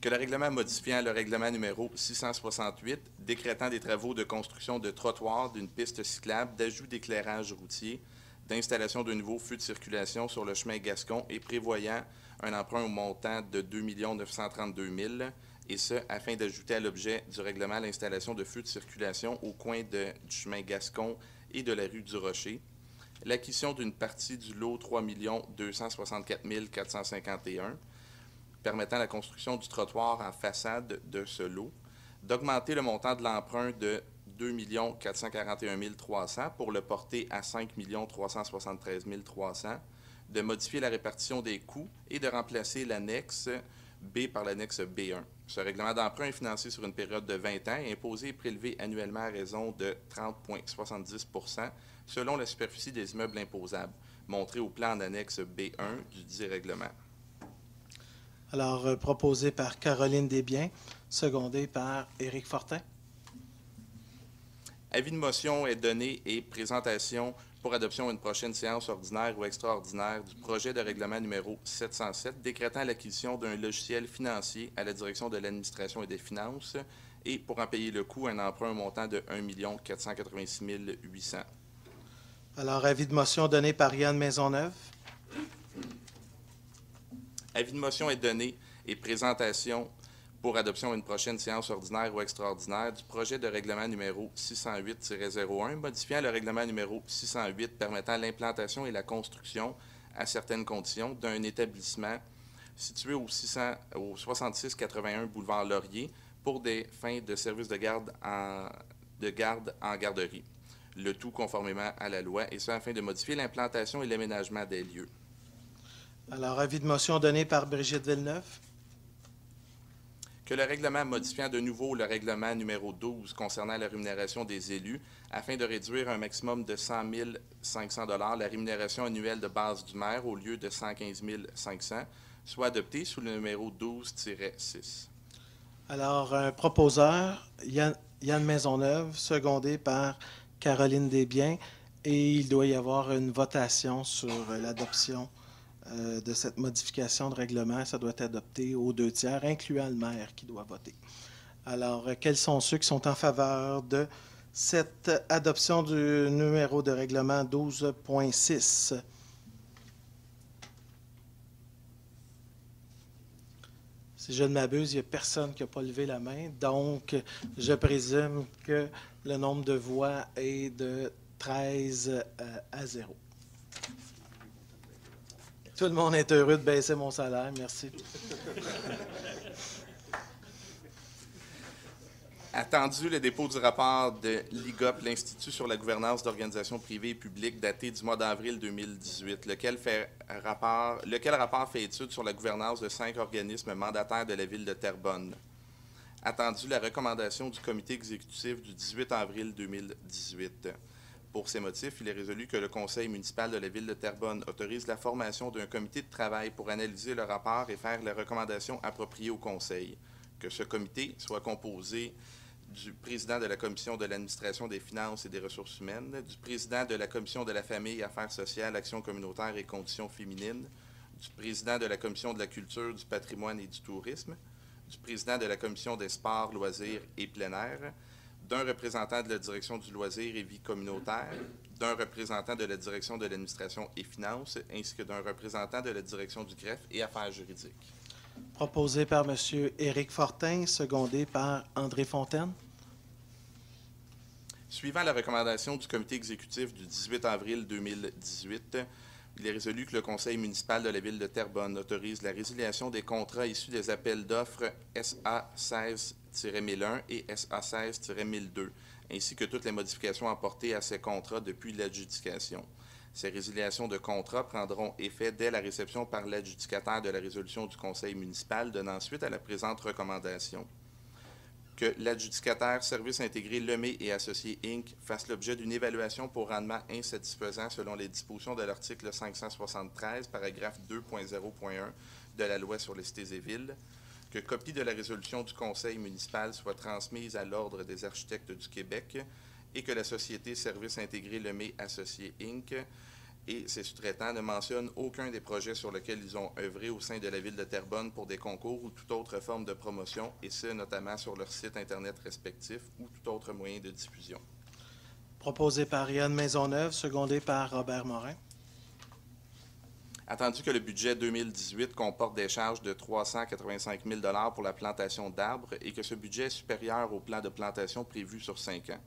Que le règlement modifiant le règlement numéro 668, décrétant des travaux de construction de trottoirs, d'une piste cyclable, d'ajout d'éclairage routier, d'installation de nouveaux feux de circulation sur le chemin Gascon et prévoyant un emprunt au montant de 2 932 000, et ce, afin d'ajouter à l'objet du règlement l'installation de feux de circulation au coin du chemin Gascon et de la rue du Rocher, l'acquisition d'une partie du lot 3 264 451, permettant la construction du trottoir en façade de ce lot, d'augmenter le montant de l'emprunt de 2 441 300 pour le porter à 5 373 300, de modifier la répartition des coûts et de remplacer l'annexe B par l'annexe B1. Ce règlement d'emprunt est financé sur une période de 20 ans et imposé et prélevé annuellement à raison de 30,70 % selon la superficie des immeubles imposables, montré au plan en annexe B1 du dit règlement. Alors, proposé par Caroline Desbiens, secondé par Éric Fortin. Avis de motion est donné et présentation pour adoption à une prochaine séance ordinaire ou extraordinaire du projet de règlement numéro 707 décrétant l'acquisition d'un logiciel financier à la direction de l'administration et des finances et pour en payer le coût, un emprunt au montant de 1 486 800. Alors, avis de motion donné par Yann Maisonneuve. Avis de motion est donné et présentation pour adoption à une prochaine séance ordinaire ou extraordinaire du projet de règlement numéro 608-01, modifiant le règlement numéro 608 permettant l'implantation et la construction, à certaines conditions, d'un établissement situé au 6681 boulevard Laurier pour des fins de service de garde en garderie. Le tout conformément à la loi, et ce afin de modifier l'implantation et l'aménagement des lieux. Alors, avis de motion donné par Brigitte Villeneuve. Que le règlement modifiant de nouveau le règlement numéro 12 concernant la rémunération des élus, afin de réduire un maximum de 100 500 $ la rémunération annuelle de base du maire au lieu de 115 500, soit adopté sous le numéro 12-6. Alors, un proposeur, Yann Maisonneuve, secondé par Caroline Desbiens, et il doit y avoir une votation sur l'adoption de cette modification de règlement. Ça doit être adopté aux 2/3, incluant le maire qui doit voter. Alors, quels sont ceux qui sont en faveur de cette adoption du numéro de règlement 12.6? Si je ne m'abuse, il n'y a personne qui n'a pas levé la main. Donc, je présume que le nombre de voix est de 13 à 0. Tout le monde est heureux de baisser mon salaire. Merci. Attendu le dépôt du rapport de l'IGOP, l'Institut sur la gouvernance d'organisations privées et publiques, daté du mois d'avril 2018, lequel rapport fait étude sur la gouvernance de 5 organismes mandataires de la Ville de Terrebonne. Attendu la recommandation du comité exécutif du 18 avril 2018. Pour ces motifs, il est résolu que le Conseil municipal de la Ville de Terrebonne autorise la formation d'un comité de travail pour analyser le rapport et faire les recommandations appropriées au Conseil. Que ce comité soit composé du président de la Commission de l'administration des finances et des ressources humaines, du président de la Commission de la famille, affaires sociales, action communautaire et conditions féminines, du président de la Commission de la culture, du patrimoine et du tourisme, du président de la Commission des sports, loisirs et plein air, d'un représentant de la direction du loisir et vie communautaire, d'un représentant de la direction de l'administration et finances, ainsi que d'un représentant de la direction du greffe et affaires juridiques. Proposé par M. Éric Fortin, secondé par André Fontaine. Suivant la recommandation du comité exécutif du 18 avril 2018, il est résolu que le Conseil municipal de la Ville de Terrebonne autorise la résiliation des contrats issus des appels d'offres SA 16-1001 et SA 16-1002, ainsi que toutes les modifications apportées à ces contrats depuis l'adjudication. Ces résiliations de contrats prendront effet dès la réception par l'adjudicataire de la résolution du Conseil municipal, donnant suite à la présente recommandation. que l'adjudicataire Service intégré Lemay et Associés Inc. fasse l'objet d'une évaluation pour rendement insatisfaisant selon les dispositions de l'article 573, paragraphe 2.0.1 de la Loi sur les cités et villes, que copie de la résolution du Conseil municipal soit transmise à l'Ordre des architectes du Québec et que la société Service intégré Lemay Associés Inc. et ses sous-traitants ne mentionnent aucun des projets sur lesquels ils ont œuvré au sein de la Ville de Terrebonne pour des concours ou toute autre forme de promotion, et ce, notamment sur leur site Internet respectif ou tout autre moyen de diffusion. Proposé par Yann Maisonneuve, secondé par Robert Morin. Attendu que le budget 2018 comporte des charges de 385 000 $ pour la plantation d'arbres et que ce budget est supérieur au plan de plantation prévu sur 5 ans.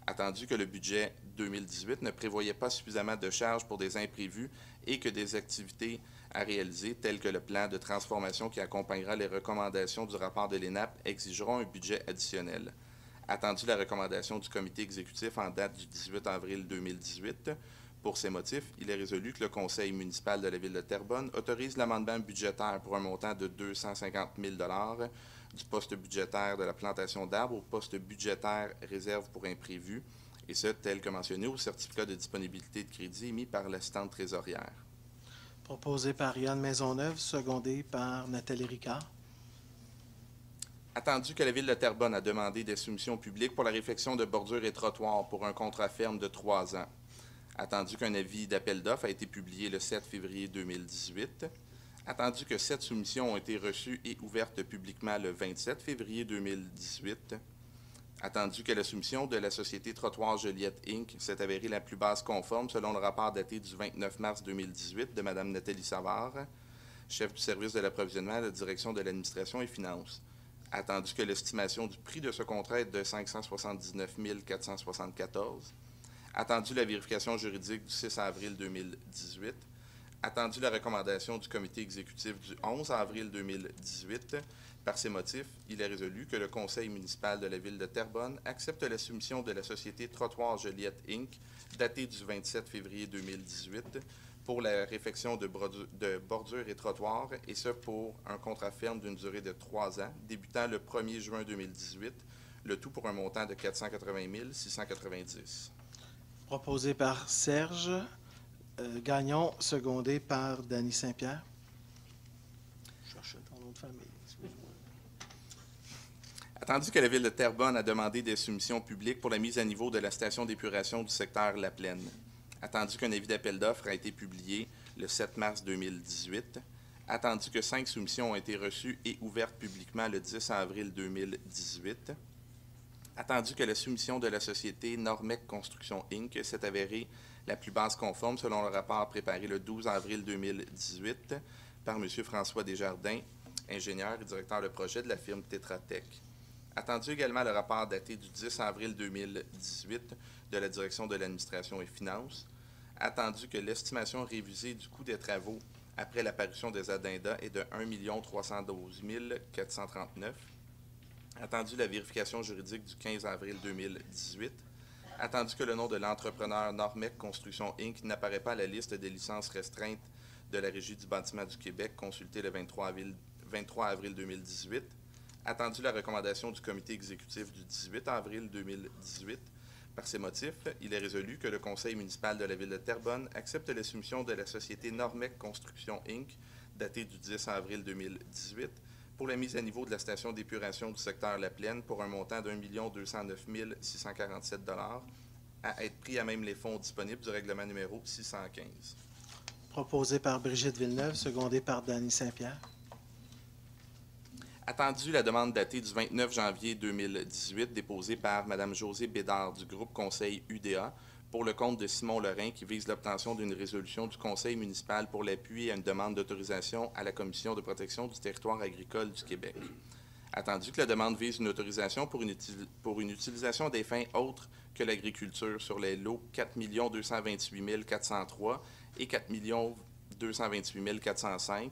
Attendu que le budget 2018 ne prévoyait pas suffisamment de charges pour des imprévus et que des activités à réaliser, telles que le plan de transformation qui accompagnera les recommandations du rapport de l'ENAP, exigeront un budget additionnel. Attendu la recommandation du comité exécutif en date du 18 avril 2018, pour ces motifs, il est résolu que le conseil municipal de la Ville de Terrebonne autorise l'amendement budgétaire pour un montant de 250 000 $ du poste budgétaire de la plantation d'arbres au poste budgétaire réserve pour imprévus, et ce, tel que mentionné au certificat de disponibilité de crédit émis par l'assistante trésorière. Proposé par Yann Maisonneuve, secondé par Nathalie Ricard. Attendu que la Ville de Terrebonne a demandé des soumissions publiques pour la réfection de bordures et trottoirs pour un contrat ferme de 3 ans. Attendu qu'un avis d'appel d'offres a été publié le 7 février 2018. Attendu que 7 soumissions ont été reçues et ouvertes publiquement le 27 février 2018. Attendu que la soumission de la société Trottoir Joliette Inc. s'est avérée la plus basse conforme selon le rapport daté du 29 mars 2018 de Mme Nathalie Savard, chef du service de l'approvisionnement à la direction de l'administration et finances. Attendu que l'estimation du prix de ce contrat est de 579 474. Attendu la vérification juridique du 6 avril 2018. Attendu la recommandation du comité exécutif du 11 avril 2018. Par ces motifs, il est résolu que le conseil municipal de la Ville de Terrebonne accepte la soumission de la société Trottoir Joliette Inc., datée du 27 février 2018, pour la réfection de bordures et trottoirs, et ce pour un contrat ferme d'une durée de 3 ans, débutant le 1er juin 2018, le tout pour un montant de 480 690. Proposé par Serge Gagnon, secondé par Dany Saint-Pierre. Je cherchais ton nom de famille, excuse-moi. Attendu que la Ville de Terrebonne a demandé des soumissions publiques pour la mise à niveau de la station d'épuration du secteur La Plaine. Attendu qu'un avis d'appel d'offres a été publié le 7 mars 2018. Attendu que 5 soumissions ont été reçues et ouvertes publiquement le 10 avril 2018. Attendu que la soumission de la société Normec Construction Inc. s'est avérée la plus basse conforme selon le rapport préparé le 12 avril 2018 par M. François Desjardins, ingénieur et directeur de projet de la firme Tetra Tech. Attendu également le rapport daté du 10 avril 2018 de la direction de l'administration et finances. Attendu que l'estimation révisée du coût des travaux après l'apparition des addendas est de 1 312 439. Attendu la vérification juridique du 15 avril 2018. Attendu que le nom de l'entrepreneur Normec Construction Inc. n'apparaît pas à la liste des licences restreintes de la Régie du bâtiment du Québec, consultée le 23 avril 2018. Attendu la recommandation du comité exécutif du 18 avril 2018. Par ces motifs, il est résolu que le conseil municipal de la Ville de Terrebonne accepte la soumission de la société Normec Construction Inc., datée du 10 avril 2018, pour la mise à niveau de la station d'épuration du secteur La Plaine pour un montant d'1 209 647 $ à être pris à même les fonds disponibles du règlement numéro 615. Proposé par Brigitte Villeneuve, secondé par Dany Saint-Pierre. Attendu la demande datée du 29 janvier 2018 déposée par Mme Josée Bédard du groupe Conseil UDA pour le compte de Simon Lorrain qui vise l'obtention d'une résolution du Conseil municipal pour l'appui à une demande d'autorisation à la Commission de protection du territoire agricole du Québec. Attendu que la demande vise une autorisation pour une utilisation à des fins autres que l'agriculture sur les lots 4 228 403 et 4 228 405,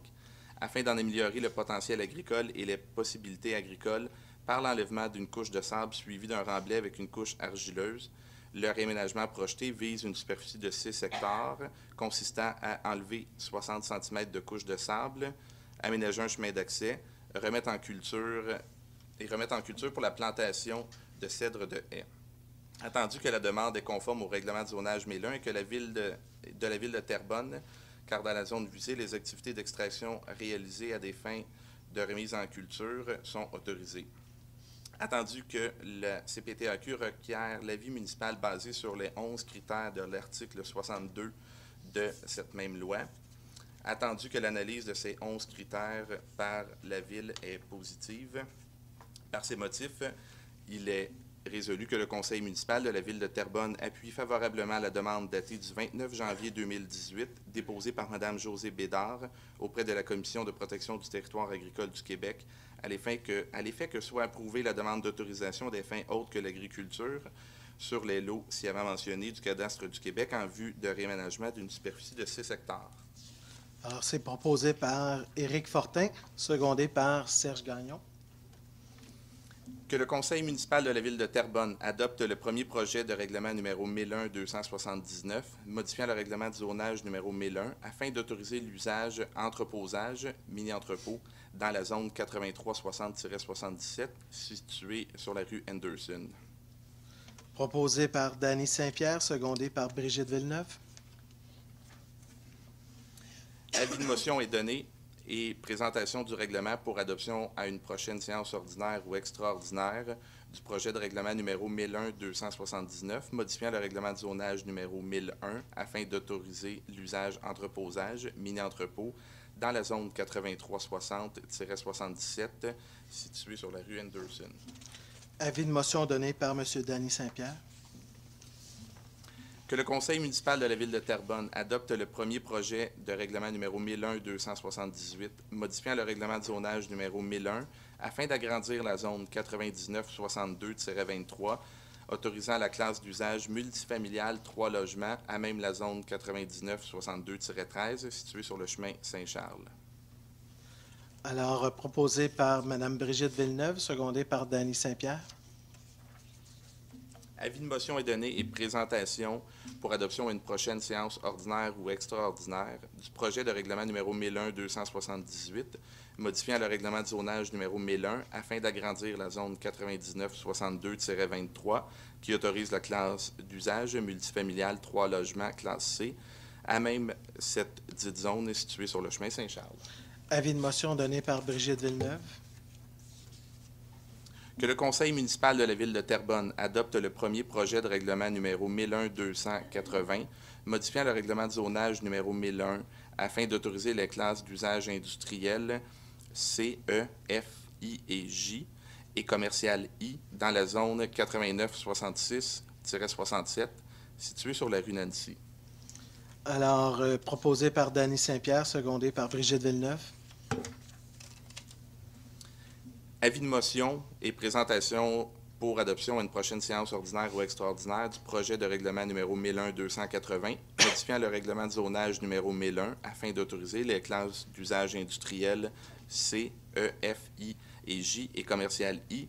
afin d'en améliorer le potentiel agricole et les possibilités agricoles par l'enlèvement d'une couche de sable suivie d'un remblai avec une couche argileuse. Le réaménagement projeté vise une superficie de 6 hectares, consistant à enlever 60 cm de couche de sable, aménager un chemin d'accès, remettre en culture et remettre en culture pour la plantation de cèdres de haies. Attendu que la demande est conforme au règlement de zonage Mélun et que la ville de Terrebonne, car dans la zone visée, les activités d'extraction réalisées à des fins de remise en culture sont autorisées. Attendu que la CPTAQ requiert l'avis municipal basé sur les 11 critères de l'article 62 de cette même loi. Attendu que l'analyse de ces 11 critères par la Ville est positive. Par ces motifs, il est résolu que le Conseil municipal de la Ville de Terrebonne appuie favorablement la demande datée du 29 janvier 2018, déposée par Mme Josée Bédard auprès de la Commission de protection du territoire agricole du Québec, à l'effet que soit approuvée la demande d'autorisation des fins autres que l'agriculture sur les lots sciemment mentionnés du cadastre du Québec en vue de réaménagement d'une superficie de 6 hectares. Alors, c'est proposé par Éric Fortin, secondé par Serge Gagnon. Que le Conseil municipal de la Ville de Terrebonne adopte le premier projet de règlement numéro 1001-279, modifiant le règlement de zonage numéro 1001 afin d'autoriser l'usage entreposage, mini-entrepôt, dans la zone 8360-77, située sur la rue Henderson. Proposé par Danny Saint-Pierre, secondé par Brigitte Villeneuve. Avis de motion est donné et présentation du règlement pour adoption à une prochaine séance ordinaire ou extraordinaire du projet de règlement numéro 1001-279, modifiant le règlement de zonage numéro 1001 afin d'autoriser l'usage entreposage, mini-entrepôt, dans la zone 8360-77, située sur la rue Henderson. Avis de motion donné par M. Danny Saint-Pierre. Que le Conseil municipal de la Ville de Terrebonne adopte le premier projet de règlement numéro 1001-278, modifiant le règlement de zonage numéro 1001 afin d'agrandir la zone 9962-23, autorisant la classe d'usage multifamilial 3 logements à même la zone 9962-13, située sur le chemin Saint-Charles. Alors, proposé par Mme Brigitte Villeneuve, secondé par Danny Saint-Pierre. Avis de motion est donné et présentation pour adoption à une prochaine séance ordinaire ou extraordinaire du projet de règlement numéro 1001-278, modifiant le règlement de zonage numéro 1001 afin d'agrandir la zone 9962-23 qui autorise la classe d'usage multifamilial 3 logements classe C, à même cette dite zone située sur le chemin Saint-Charles. Avis de motion donné par Brigitte Villeneuve. Que le Conseil municipal de la Ville de Terrebonne adopte le premier projet de règlement numéro 1001-280, modifiant le règlement de zonage numéro 1001 afin d'autoriser les classes d'usage industriel C, E, F, I et J et commercial I dans la zone 8966-67, située sur la rue Nancy. Alors, proposé par Danny Saint-Pierre, secondé par Brigitte Villeneuve. Avis de motion et présentation pour adoption à une prochaine séance ordinaire ou extraordinaire du projet de règlement numéro 1001-280, modifiant le règlement de zonage numéro 1001 afin d'autoriser les classes d'usage industriel C, E, F, I et J et commercial I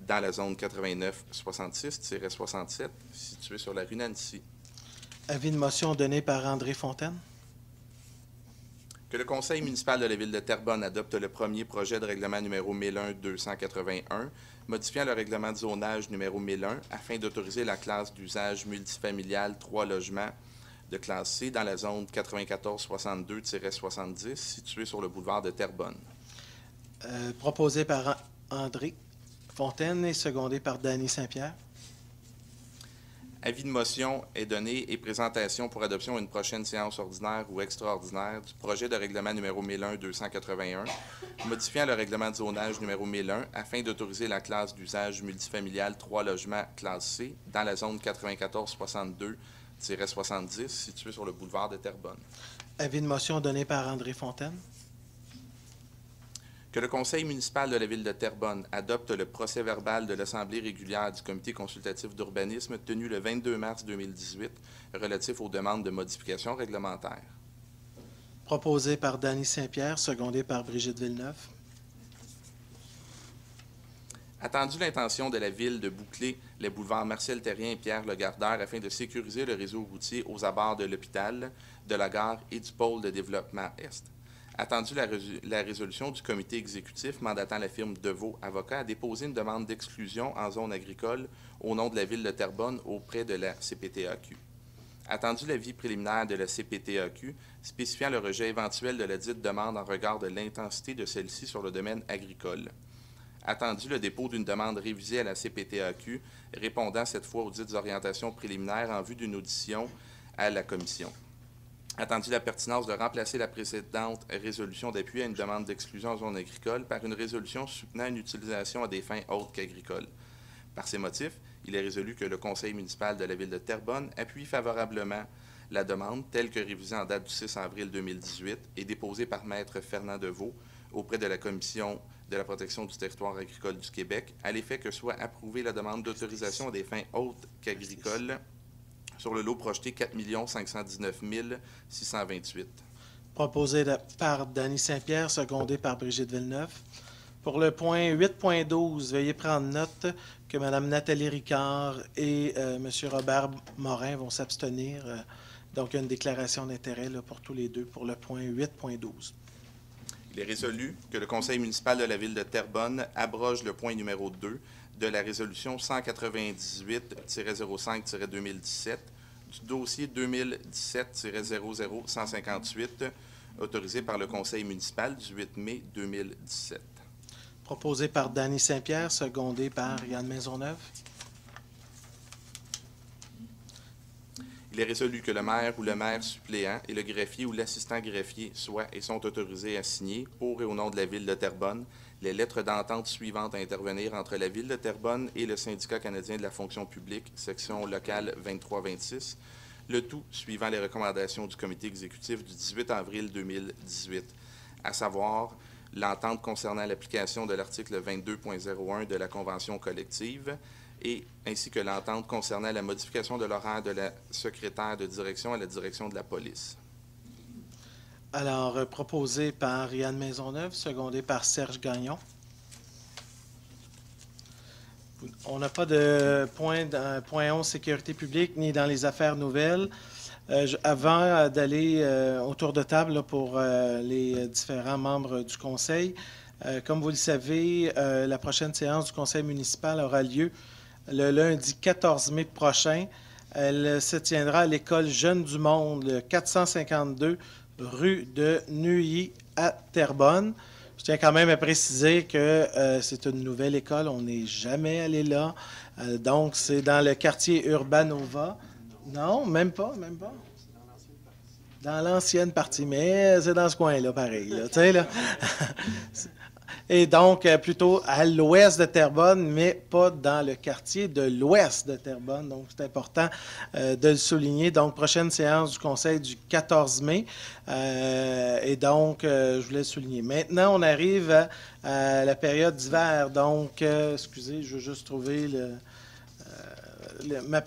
dans la zone 8966-67, située sur la rue Nancy. Avis de motion donné par André Fontaine. Que le Conseil municipal de la Ville de Terrebonne adopte le premier projet de règlement numéro 1001-281, modifiant le règlement de zonage numéro 1001 afin d'autoriser la classe d'usage multifamilial 3 logements de classe C dans la zone 9462-70, située sur le boulevard de Terrebonne. Proposé par André Fontaine et secondé par Danny Saint-Pierre. Avis de motion est donné et présentation pour adoption à une prochaine séance ordinaire ou extraordinaire du projet de règlement numéro 1001-281, modifiant le règlement de zonage numéro 1001 afin d'autoriser la classe d'usage multifamilial 3 logements classe C dans la zone 9462-70, située sur le boulevard de Terrebonne. Avis de motion donné par André Fontaine. Que le Conseil municipal de la Ville de Terrebonne adopte le procès-verbal de l'Assemblée régulière du Comité consultatif d'urbanisme tenu le 22 mars 2018 relatif aux demandes de modification réglementaire. Proposé par Danny Saint-Pierre, secondé par Brigitte Villeneuve. Attendu l'intention de la Ville de boucler les boulevards Marcel-Terrien et Pierre-Legardeur afin de sécuriser le réseau routier aux abords de l'hôpital, de la gare et du pôle de développement Est. Attendu la résolution du comité exécutif mandatant la firme Deveau Avocats à déposer une demande d'exclusion en zone agricole au nom de la Ville de Terrebonne auprès de la CPTAQ. Attendu l'avis préliminaire de la CPTAQ spécifiant le rejet éventuel de la dite demande en regard de l'intensité de celle-ci sur le domaine agricole. Attendu le dépôt d'une demande révisée à la CPTAQ répondant cette fois aux dites orientations préliminaires en vue d'une audition à la commission. Attendu la pertinence de remplacer la précédente résolution d'appui à une demande d'exclusion en zone agricole par une résolution soutenant une utilisation à des fins autres qu'agricoles. Par ces motifs, il est résolu que le Conseil municipal de la Ville de Terrebonne appuie favorablement la demande telle que révisée en date du 6 avril 2018 et déposée par Maître Fernand Deveau auprès de la Commission de la protection du territoire agricole du Québec, à l'effet que soit approuvée la demande d'autorisation à des fins autres qu'agricoles sur le lot projeté 4 519 628. Proposé par Danny Saint-Pierre, secondé par Brigitte Villeneuve. Pour le point 8.12, veuillez prendre note que Mme Nathalie Ricard et M. Robert Morin vont s'abstenir. Donc, il y a une déclaration d'intérêt pour tous les deux pour le point 8.12. Il est résolu que le Conseil municipal de la Ville de Terrebonne abroge le point numéro 2 de la résolution 198-05-2017 du dossier 2017-00158 autorisé par le Conseil municipal du 8 mai 2017. Proposé par Danny Saint-Pierre, secondé par Yann Maisonneuve. Il est résolu que le maire ou le maire suppléant et le greffier ou l'assistant greffier soient et sont autorisés à signer, pour et au nom de la Ville de Terrebonne, les lettres d'entente suivantes à intervenir entre la Ville de Terrebonne et le Syndicat canadien de la fonction publique, section locale 2326, le tout suivant les recommandations du comité exécutif du 18 avril 2018, à savoir l'entente concernant l'application de l'article 22.01 de la Convention collective, et ainsi que l'entente concernant la modification de l'horaire de la secrétaire de direction à la direction de la police. Alors, proposé par Yann Maisonneuve, secondé par Serge Gagnon. On n'a pas de point 11, sécurité publique, ni dans les affaires nouvelles. Avant d'aller au tour de table là, pour les différents membres du Conseil, comme vous le savez, la prochaine séance du Conseil municipal aura lieu le lundi 14 mai prochain. Elle se tiendra à l'école Jeunes du Monde, le 452 rue de Neuilly à Terrebonne. Je tiens quand même à préciser que c'est une nouvelle école, on n'est jamais allé là. Donc, c'est dans le quartier Urbanova. Non, même pas. Dans l'ancienne partie, mais c'est dans ce coin-là, pareil. Là, tu sais, là. Et donc, plutôt à l'ouest de Terrebonne, mais pas dans le quartier de l'ouest de Terrebonne. Donc, c'est important de le souligner. Donc, prochaine séance du Conseil du 14 mai. Et donc, je voulais le souligner. Maintenant, on arrive à la période d'hiver. Donc, excusez, je veux juste trouver ma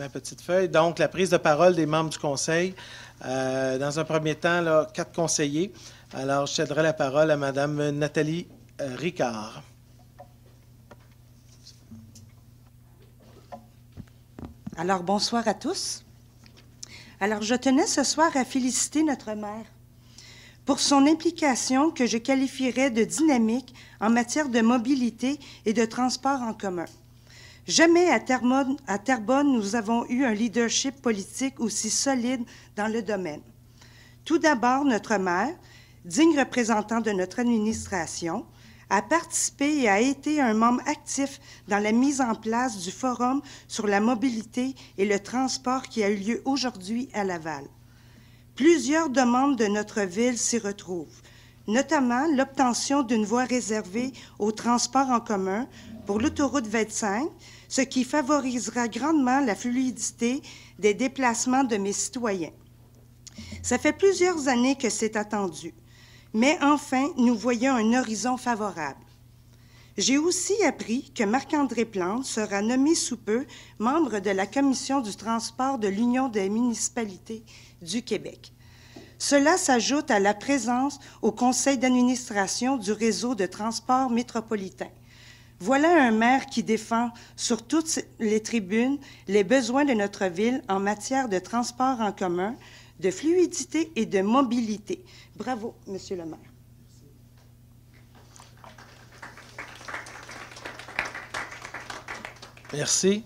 petite feuille. Donc, la prise de parole des membres du Conseil. Dans un premier temps, là, 4 conseillers. Alors, je céderai la parole à Mme Nathalie Ricard. Alors, bonsoir à tous. Alors, je tenais ce soir à féliciter notre maire pour son implication que je qualifierais de dynamique en matière de mobilité et de transport en commun. Jamais à Terrebonne, nous avons eu un leadership politique aussi solide dans le domaine. Tout d'abord, notre maire, digne représentant de notre administration, a participé et a été un membre actif dans la mise en place du Forum sur la mobilité et le transport qui a eu lieu aujourd'hui à Laval. Plusieurs demandes de notre ville s'y retrouvent, notamment l'obtention d'une voie réservée au transport en commun pour l'autoroute 25, ce qui favorisera grandement la fluidité des déplacements de mes citoyens. Ça fait plusieurs années que c'est attendu. Mais enfin, nous voyons un horizon favorable. J'ai aussi appris que Marc-André Plante sera nommé sous peu membre de la Commission du transport de l'Union des municipalités du Québec. Cela s'ajoute à la présence au conseil d'administration du réseau de transport métropolitain. Voilà un maire qui défend sur toutes les tribunes les besoins de notre ville en matière de transport en commun, de fluidité et de mobilité. Bravo, Monsieur le maire. Merci.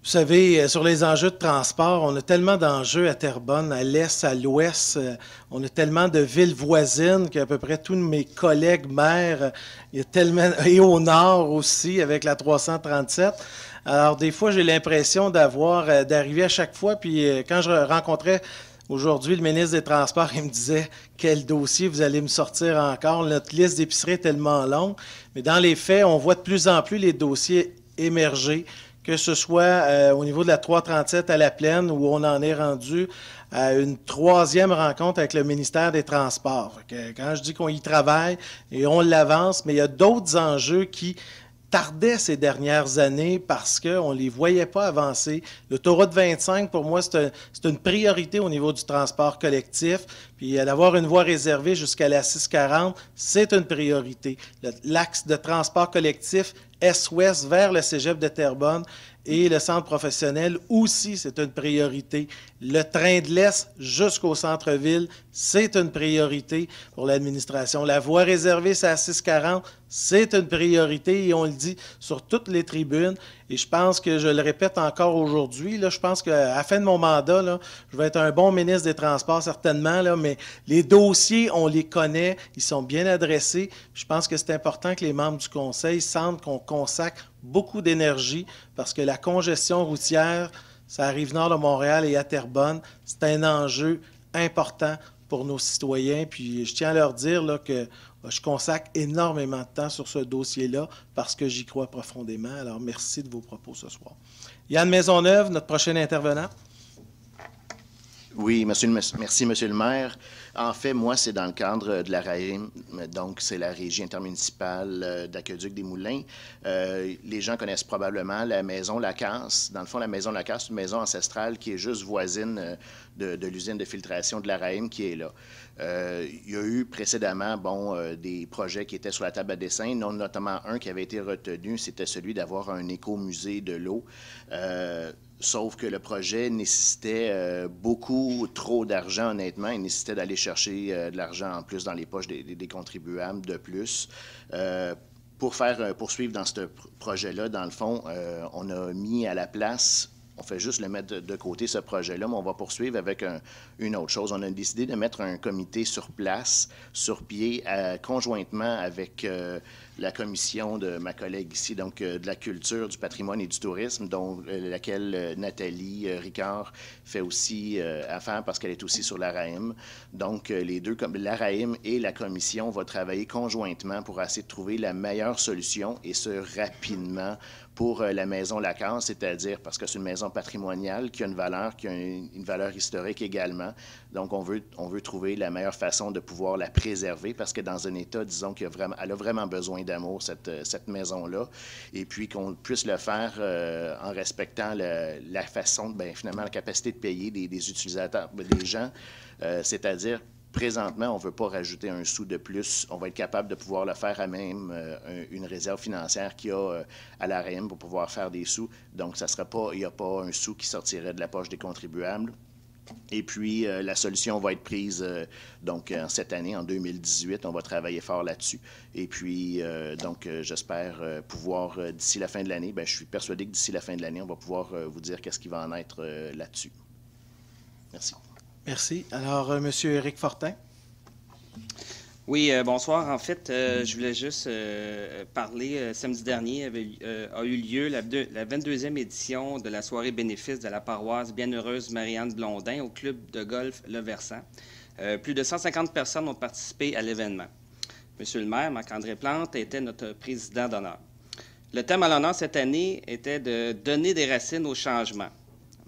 Vous savez, sur les enjeux de transport, on a tellement d'enjeux à Terrebonne, à l'est, à l'ouest. On a tellement de villes voisines qu'à peu près tous mes collègues maires, il y a tellement, et au nord aussi, avec la 337. Alors, des fois, j'ai l'impression d'arriver à chaque fois. Puis, quand je rencontrais aujourd'hui le ministre des Transports, il me disait « Quel dossier vous allez me sortir encore? Notre liste d'épicerie est tellement longue. » Mais dans les faits, on voit de plus en plus les dossiers émerger, que ce soit au niveau de la 337 à la Plaine, où on en est rendu à une 3e rencontre avec le ministère des Transports. Quand je dis qu'on y travaille et on l'avance, mais il y a d'autres enjeux qui tardaient ces dernières années parce qu'on ne les voyait pas avancer. L'autoroute 25, pour moi, c'est une priorité au niveau du transport collectif. Puis d'avoir une voie réservée jusqu'à la 640, c'est une priorité. L'axe de transport collectif est-ouest vers le cégep de Terrebonne et le centre professionnel aussi, c'est une priorité. Le train de l'Est jusqu'au centre-ville, c'est une priorité pour l'administration. La voie réservée, c'est à 640, c'est une priorité et on le dit sur toutes les tribunes. Et je pense que je le répète encore aujourd'hui, je pense qu'à la fin de mon mandat, là, je vais être un bon ministre des Transports certainement, là, mais les dossiers, on les connaît, ils sont bien adressés. Je pense que c'est important que les membres du Conseil sentent qu'on consacre beaucoup d'énergie parce que la congestion routière, ça arrive nord de Montréal et à Terrebonne, c'est un enjeu important pour nos citoyens. Puis je tiens à leur dire là, que je consacre énormément de temps sur ce dossier-là parce que j'y crois profondément. Alors, merci de vos propos ce soir. Yann Maisonneuve, notre prochain intervenant. Oui, merci, Monsieur le maire. En fait, moi, c'est dans le cadre de la RAIM, donc c'est la Régie intermunicipale d'Aqueduc des Moulins. Les gens connaissent probablement la maison Lacasse. Dans le fond, la maison Lacasse, c'est une maison ancestrale qui est juste voisine de l'usine de filtration de la RAIM qui est là. Il y a eu précédemment des projets qui étaient sur la table à dessin, notamment un qui avait été retenu, c'était celui d'avoir un écomusée de l'eau. Sauf que le projet nécessitait beaucoup trop d'argent, honnêtement. Il nécessitait d'aller chercher de l'argent en plus dans les poches des contribuables de plus. Pour poursuivre dans ce projet-là, dans le fond, on a mis à la place... On fait juste le mettre de côté, ce projet-là, mais on va poursuivre avec une autre chose. On a décidé de mettre un comité sur place, sur pied, conjointement avec la commission de ma collègue ici, donc de la culture, du patrimoine et du tourisme, dont laquelle Nathalie Ricard fait aussi affaire parce qu'elle est aussi sur la RAIM. Donc, les deux, comme la RAIM et la commission, vont travailler conjointement pour essayer de trouver la meilleure solution, et ce, rapidement, pour la maison Lacasse, c'est-à-dire parce que c'est une maison patrimoniale qui a une valeur, qui a une valeur historique également. Donc, on veut trouver la meilleure façon de pouvoir la préserver parce que dans un état, disons, elle a vraiment besoin d'amour, cette maison-là, et puis qu'on puisse le faire en respectant la façon, finalement, la capacité de payer des utilisateurs, des gens, c'est-à-dire présentement, on ne veut pas rajouter un sou de plus. On va être capable de pouvoir le faire à même une réserve financière qu'il y a à la RAIM pour pouvoir faire des sous. Donc, il n'y a pas un sou qui sortirait de la poche des contribuables. Et puis, la solution va être prise donc cette année, en 2018. On va travailler fort là-dessus. Et puis, j'espère pouvoir, d'ici la fin de l'année, je suis persuadé que d'ici la fin de l'année, on va pouvoir vous dire qu'est-ce qui va en être là-dessus. Merci. Merci. Alors, M. Éric Fortin. Oui, bonsoir. En fait, je voulais juste parler. Samedi dernier a eu lieu la 22e édition de la soirée bénéfice de la paroisse Bienheureuse Marie-Anne Blondin au club de golf Le Versant. Plus de 150 personnes ont participé à l'événement. Monsieur le maire, Marc-André Plante, était notre président d'honneur. Le thème à l'honneur cette année était de donner des racines au changement.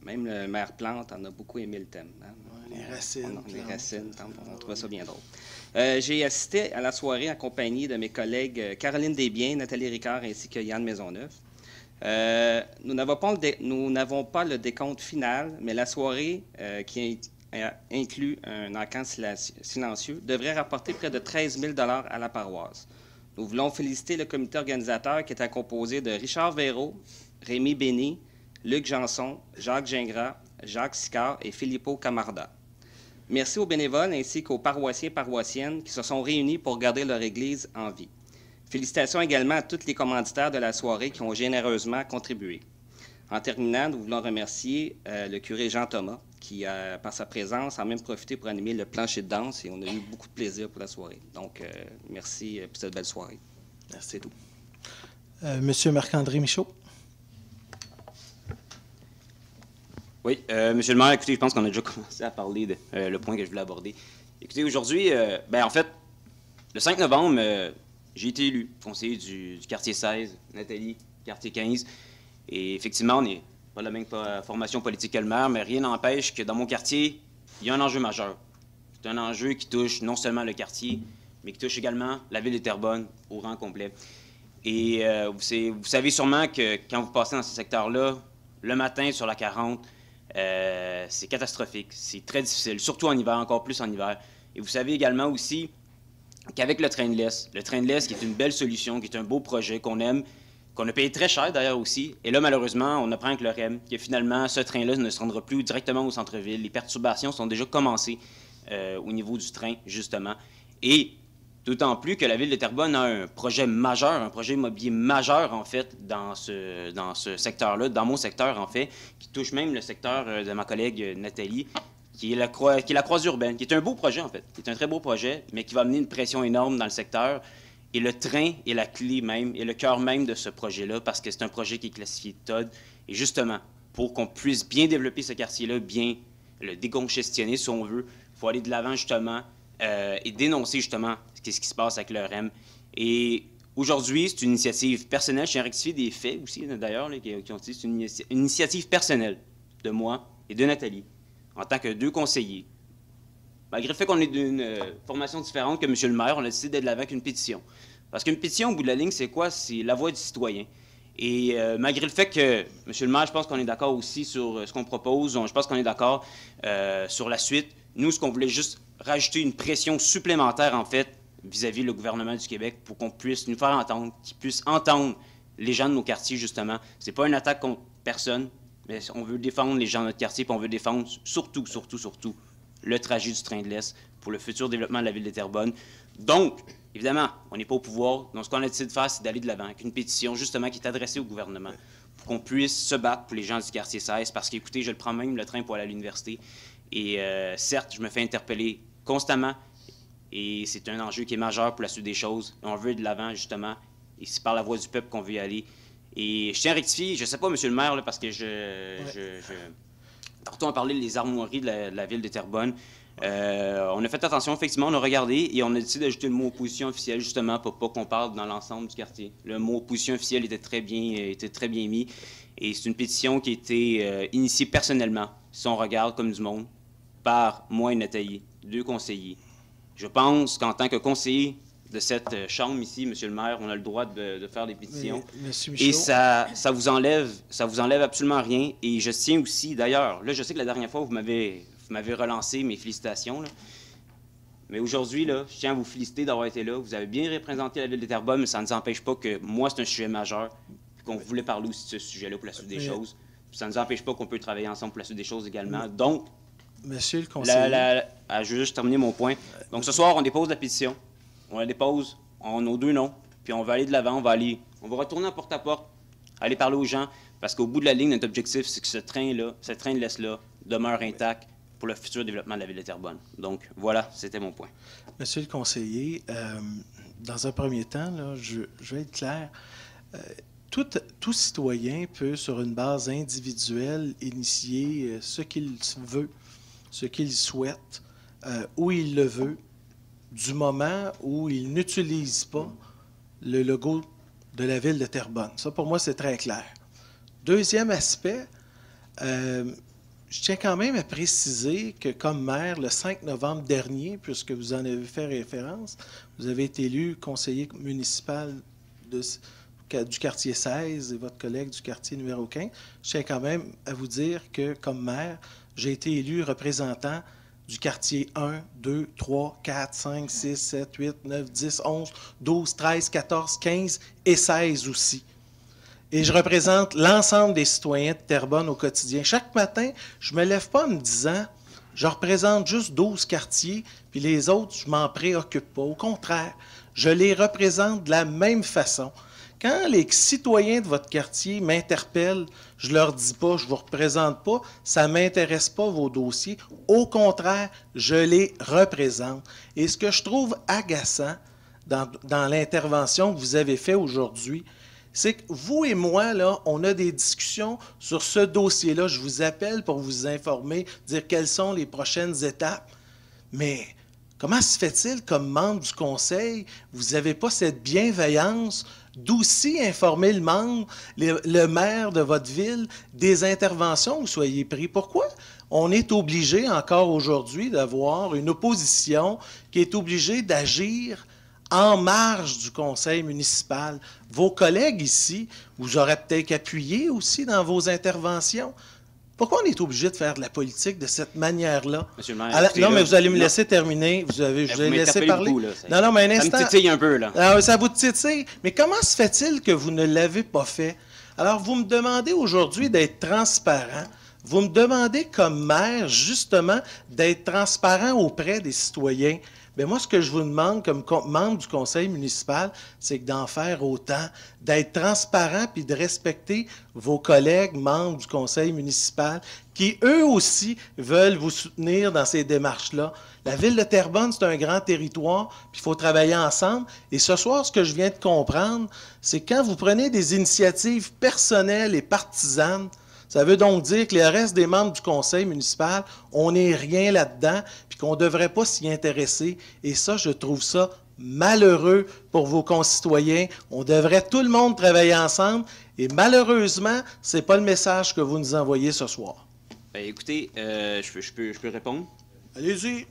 Même le maire Plante en a beaucoup aimé le thème. Hein? Les racines. Les racines, on trouve ça bien drôle. J'ai assisté à la soirée en compagnie de mes collègues Caroline Desbiens, Nathalie Ricard ainsi que Yann Maisonneuve. Nous n'avons pas le décompte final, mais la soirée qui inclut un encan silencieux devrait rapporter près de 13 000 $ à la paroisse. Nous voulons féliciter le comité organisateur qui était composé de Richard Véraud, Rémi Bény, Luc Janson, Jacques Gingras, Jacques Sicard et Filippo Camarda. Merci aux bénévoles ainsi qu'aux paroissiens et paroissiennes qui se sont réunis pour garder leur Église en vie. Félicitations également à tous les commanditaires de la soirée qui ont généreusement contribué. En terminant, nous voulons remercier le curé Jean Thomas qui, par sa présence, a même profité pour animer le plancher de danse et on a eu beaucoup de plaisir pour la soirée. Donc, merci pour cette belle soirée. Merci. C'est tout. Monsieur Marc-André Michaud. Oui, Monsieur le maire, écoutez, je pense qu'on a déjà commencé à parler de le point que je voulais aborder. Écoutez, aujourd'hui, en fait, le 5 novembre, j'ai été élu conseiller du quartier 16, Nathalie, quartier 15. Et effectivement, on n'est pas de la même formation politique que le maire, mais rien n'empêche que dans mon quartier, il y a un enjeu majeur. C'est un enjeu qui touche non seulement le quartier, mais qui touche également la ville de Terrebonne au rang complet. Et vous savez sûrement que quand vous passez dans ce secteur-là, le matin sur la 40, c'est catastrophique, c'est très difficile, surtout en hiver, encore plus en hiver. Et vous savez également aussi qu'avec le train de l'Est qui est une belle solution, qui est un beau projet qu'on aime, qu'on a payé très cher d'ailleurs aussi, et là malheureusement on apprend avec le REM que finalement ce train-là ne se rendra plus directement au centre-ville. Les perturbations sont déjà commencées au niveau du train justement, et d'autant plus que la ville de Terrebonne a un projet majeur, un projet immobilier majeur, en fait, dans ce secteur-là, dans mon secteur, en fait, qui touche même le secteur de ma collègue Nathalie, qui est la croisée urbaine, qui est un beau projet, en fait, qui est un très beau projet, mais qui va amener une pression énorme dans le secteur. Et le train est la clé même, et le cœur même de ce projet-là, parce que c'est un projet qui est classifié TOD. Et justement, pour qu'on puisse bien développer ce quartier-là, bien le décongestionner, si on veut, il faut aller de l'avant, justement, et dénoncer justement ce qui se passe avec le REM. Et aujourd'hui, c'est une initiative personnelle. Je tiens à rectifier des faits aussi, d'ailleurs, qui ont dit c'est une initiative personnelle de moi et de Nathalie, en tant que deux conseillers. Malgré le fait qu'on est d'une formation différente que M. le maire, on a décidé d'être de l'avant avec une pétition. Parce qu'une pétition, au bout de la ligne, c'est quoi? C'est la voix du citoyen. Et malgré le fait que, M. le maire, je pense qu'on est d'accord aussi sur ce qu'on propose, je pense qu'on est d'accord sur la suite. Nous, ce qu'on voulait juste rajouter une pression supplémentaire, en fait, vis-à-vis le gouvernement du Québec pour qu'on puisse nous faire entendre, qu'ils puissent entendre les gens de nos quartiers, justement. C'est pas une attaque contre personne, mais on veut défendre les gens de notre quartier, puis on veut défendre surtout le trajet du train de l'Est pour le futur développement de la ville de Terrebonne. Donc, évidemment, on n'est pas au pouvoir. Donc, ce qu'on a décidé de faire, c'est d'aller de l'avant avec une pétition, justement, qui est adressée au gouvernement pour qu'on puisse se battre pour les gens du quartier 16, parce qu'écoutez, je le prends même le train pour aller à l'université. Et certes, je me fais interpeller constamment, et c'est un enjeu qui est majeur pour la suite des choses. On veut de l'avant, justement, et c'est par la voix du peuple qu'on veut y aller. Et je tiens à rectifier, je ne sais pas, M. le maire, là, parce que tantôt on parlait des armoiries de la ville de Terrebonne. On a fait attention, effectivement, on a regardé et on a décidé d'ajouter le mot opposition officielle, justement, pour pas qu'on parle dans l'ensemble du quartier. Le mot opposition officielle était très bien mis. Et c'est une pétition qui a été initiée personnellement, si on regarde comme du monde, par moi et Nathalie, deux conseillers. Je pense qu'en tant que conseiller de cette chambre ici, M. le maire, on a le droit de faire des pétitions. Et ça vous enlève absolument rien. Et je tiens aussi, d'ailleurs, là, je sais que la dernière fois, vous m'avez relancé, mes félicitations, là. Mais aujourd'hui, là, je tiens à vous féliciter d'avoir été là. Vous avez bien représenté la ville de Terrebonne, mais ça ne nous empêche pas que moi, c'est un sujet majeur, qu'on voulait parler aussi de ce sujet-là pour la suite des choses. Puis ça ne nous empêche pas qu'on peut travailler ensemble pour la suite des choses également. Donc, Monsieur le conseiller. Je vais juste terminer mon point. Donc, ce soir, on dépose la pétition. On la dépose en nos deux noms. Puis on va aller de l'avant. On va retourner en porte-à-porte, aller parler aux gens. Parce qu'au bout de la ligne, notre objectif, c'est que ce train de l'Est-là, demeure intact pour le futur développement de la ville de Terrebonne. Donc, voilà, c'était mon point. Monsieur le conseiller, dans un premier temps, là, je vais être clair. Tout citoyen peut, sur une base individuelle, initier ce qu'il veut, ce qu'il souhaite, où il le veut, du moment où il n'utilise pas le logo de la ville de Terrebonne. Ça, pour moi, c'est très clair. Deuxième aspect, je tiens quand même à préciser que, comme maire, le 5 novembre dernier, puisque vous en avez fait référence, vous avez été élu conseiller municipal du quartier 16 et votre collègue du quartier numéro 15. Je tiens quand même à vous dire que, comme maire, j'ai été élu représentant du quartier 1, 2, 3, 4, 5, 6, 7, 8, 9, 10, 11, 12, 13, 14, 15 et 16 aussi. et je représente l'ensemble des citoyens de Terrebonne au quotidien. Chaque matin, je ne me lève pas en me disant « je représente juste 12 quartiers, puis les autres, je m'en préoccupe pas ». Au contraire, je les représente de la même façon. Quand les citoyens de votre quartier m'interpellent, je leur dis pas, je vous représente pas, ça m'intéresse pas vos dossiers. Au contraire, je les représente. Et ce que je trouve agaçant dans l'intervention que vous avez faite aujourd'hui, c'est que vous et moi, là, on a des discussions sur ce dossier-là. Je vous appelle pour vous informer, dire quelles sont les prochaines étapes. Mais comment se fait-il, comme membre du conseil, vous n'avez pas cette bienveillance d'aussi informer le membre, le maire de votre ville, des interventions que vous soyez pris? Pourquoi on est obligé encore aujourd'hui d'avoir une opposition qui est obligée d'agir en marge du conseil municipal? Vos collègues ici vous auraient peut-être appuyé aussi dans vos interventions. Pourquoi on est obligé de faire de la politique de cette manière-là? Monsieur le maire, Alors, non, mais vous allez me laisser terminer. Je vais laisser parler. Beaucoup, là, non, mais un instant. Ça me titille un peu, là. Alors, ça vous titille. Mais comment se fait-il que vous ne l'avez pas fait? Alors, vous me demandez aujourd'hui d'être transparent. Vous me demandez comme maire, justement, d'être transparent auprès des citoyens. Bien, moi, ce que je vous demande comme membre du conseil municipal, c'est d'en faire autant, d'être transparent puis de respecter vos collègues membres du conseil municipal qui, eux aussi, veulent vous soutenir dans ces démarches-là. La ville de Terrebonne, c'est un grand territoire, puis il faut travailler ensemble. Et ce soir, ce que je viens de comprendre, c'est quand vous prenez des initiatives personnelles et partisanes, ça veut donc dire que le reste des membres du conseil municipal, on n'est rien là-dedans, puis qu'on ne devrait pas s'y intéresser. Et ça, je trouve ça malheureux pour vos concitoyens. On devrait tout le monde travailler ensemble. Et malheureusement, ce n'est pas le message que vous nous envoyez ce soir. Ben, écoutez, je peux répondre? Allez-y.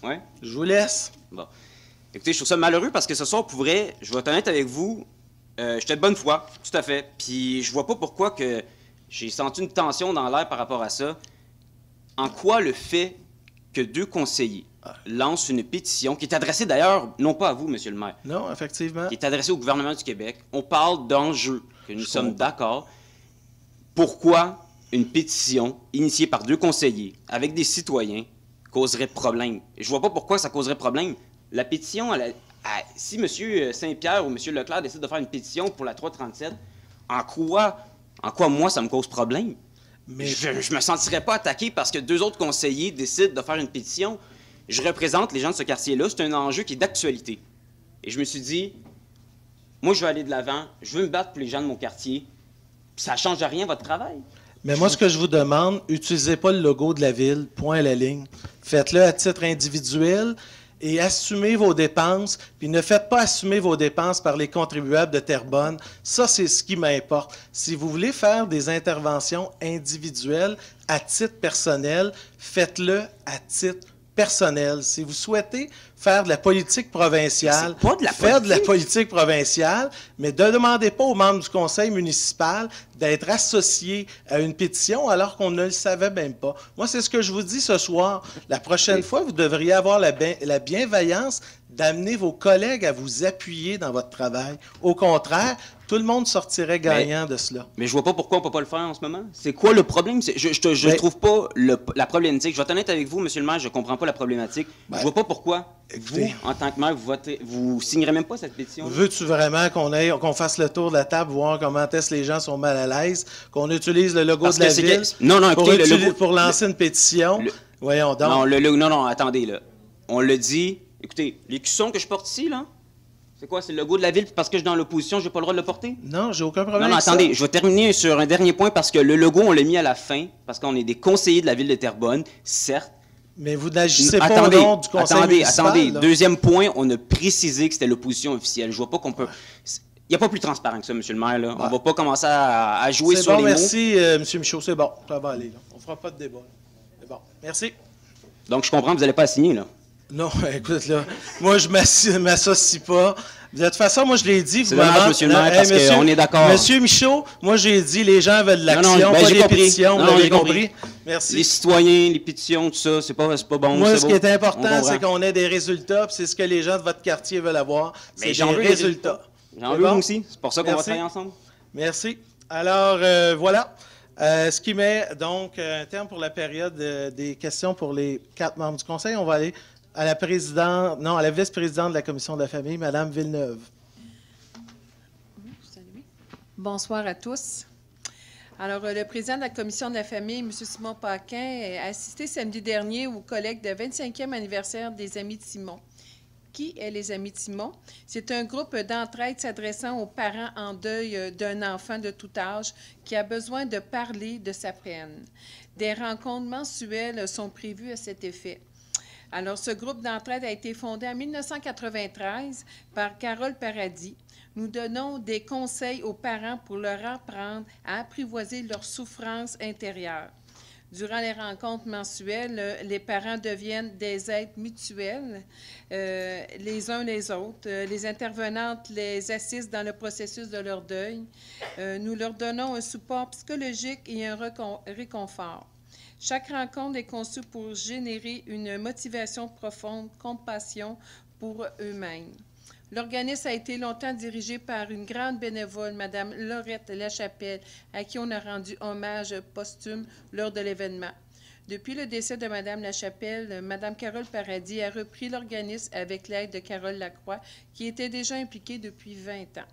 Oui? Je vous laisse. Bon. Écoutez, je trouve ça malheureux parce que ce soir, pour vrai, je vais être honnête avec vous, j'étais de bonne foi, tout à fait. Puis je vois pas pourquoi que j'ai senti une tension dans l'air par rapport à ça. En quoi le fait que 2 conseillers lancent une pétition, qui est adressée d'ailleurs, non pas à vous, monsieur le maire. Non, effectivement. Qui est adressée au gouvernement du Québec. On parle d'enjeux, que nous sommes d'accord. Pourquoi une pétition initiée par 2 conseillers, avec des citoyens, causerait problème? Je vois pas pourquoi ça causerait problème. La pétition, si M. Saint-Pierre ou M. Leclerc décident de faire une pétition pour la 337, en quoi moi, ça me cause problème? Mais je me sentirais pas attaqué parce que 2 autres conseillers décident de faire une pétition. Je représente les gens de ce quartier-là. C'est un enjeu qui est d'actualité. Et je me suis dit, moi, je veux aller de l'avant. Je veux me battre pour les gens de mon quartier. Puis ça ne change rien votre travail. Mais moi, ce que je vous demande, n'utilisez pas le logo de la ville, point à la ligne. Faites-le à titre individuel et assumez vos dépenses, puis ne faites pas assumer vos dépenses par les contribuables de Terrebonne. Ça, c'est ce qui m'importe. Si vous voulez faire des interventions individuelles à titre personnel, faites-le à titre personnel. Si vous souhaitez faire de la politique provinciale, faites de la politique provinciale, mais ne demandez pas aux membres du conseil municipal d'être associés à une pétition alors qu'on ne le savait même pas. Moi, c'est ce que je vous dis ce soir. La prochaine fois, vous devriez avoir la bienveillance d'amener vos collègues à vous appuyer dans votre travail. Au contraire, tout le monde sortirait gagnant de cela. Mais je vois pas pourquoi on peut pas le faire en ce moment. C'est quoi le problème? Je ne trouve pas la problématique. Je vais être honnête avec vous, monsieur le maire, je comprends pas la problématique. Je vois pas pourquoi vous, en tant que maire, vous signerez même pas cette pétition. Veux-tu vraiment qu'on fasse le tour de la table, voir comment est-ce que les gens sont mal à l'aise, qu'on utilise le logo de la ville pour lancer une pétition? Voyons donc. Non, attendez, là. On le dit. Écoutez, les cuissons que je porte ici, là, c'est quoi? C'est le logo de la ville, parce que je suis dans l'opposition, j'ai pas le droit de le porter? Non, j'ai aucun problème. Non, attendez, je vais terminer sur un dernier point, parce que le logo, on l'a mis à la fin, parce qu'on est des conseillers de la ville de Terrebonne, certes. Mais vous n'agissez pas au nom du conseil municipal. Attendez, deuxième point, on a précisé que c'était l'opposition officielle. Je vois pas qu'on peut... Il n'y a pas plus transparent que ça, monsieur le maire, là. On va pas commencer à jouer sur les mots. Merci, M. Michaud, c'est bon, ça va aller, là. On fera pas de débat. C'est bon, merci. Donc, je comprends que vous n'allez pas signer, là. Non, écoute, là, moi, je ne m'associe pas. De toute façon, moi, je l'ai dit. C'est dommage, monsieur le maire, parce qu'on est d'accord. Monsieur Michaud, moi, j'ai dit, les gens veulent de l'action, pas des pétitions. Vous avez compris? Merci. Les citoyens, les pétitions, tout ça, c'est pas bon. Moi, ce qui est important, c'est qu'on ait des résultats, puis c'est ce que les gens de votre quartier veulent avoir. C'est des résultats. J'en veux, moi aussi. C'est pour ça qu'on va travailler ensemble. Merci. Alors, voilà. Ce qui met donc un terme pour la période des questions pour les 4 membres du Conseil. On va aller à la présidente, non, à la vice-présidente de la Commission de la Famille, Mme Villeneuve. Bonsoir à tous. Alors, le président de la Commission de la Famille, M. Simon Paquin, a assisté samedi dernier au collecte de 25e anniversaire des Amis de Simon. Qui est les Amis de Simon? C'est un groupe d'entraide s'adressant aux parents en deuil d'un enfant de tout âge qui a besoin de parler de sa peine. Des rencontres mensuelles sont prévues à cet effet. Alors, ce groupe d'entraide a été fondé en 1993 par Carole Paradis. Nous donnons des conseils aux parents pour leur apprendre à apprivoiser leurs souffrances intérieures. Durant les rencontres mensuelles, les parents deviennent des aides mutuelles, les uns les autres. Les intervenantes les assistent dans le processus de leur deuil. Nous leur donnons un support psychologique et un réconfort. Chaque rencontre est conçue pour générer une motivation profonde, compassion pour eux-mêmes. L'organisme a été longtemps dirigé par une grande bénévole, Mme Laurette Lachapelle, à qui on a rendu hommage posthume lors de l'événement. Depuis le décès de Mme Lachapelle, Mme Carole Paradis a repris l'organisme avec l'aide de Carole Lacroix, qui était déjà impliquée depuis 20 ans.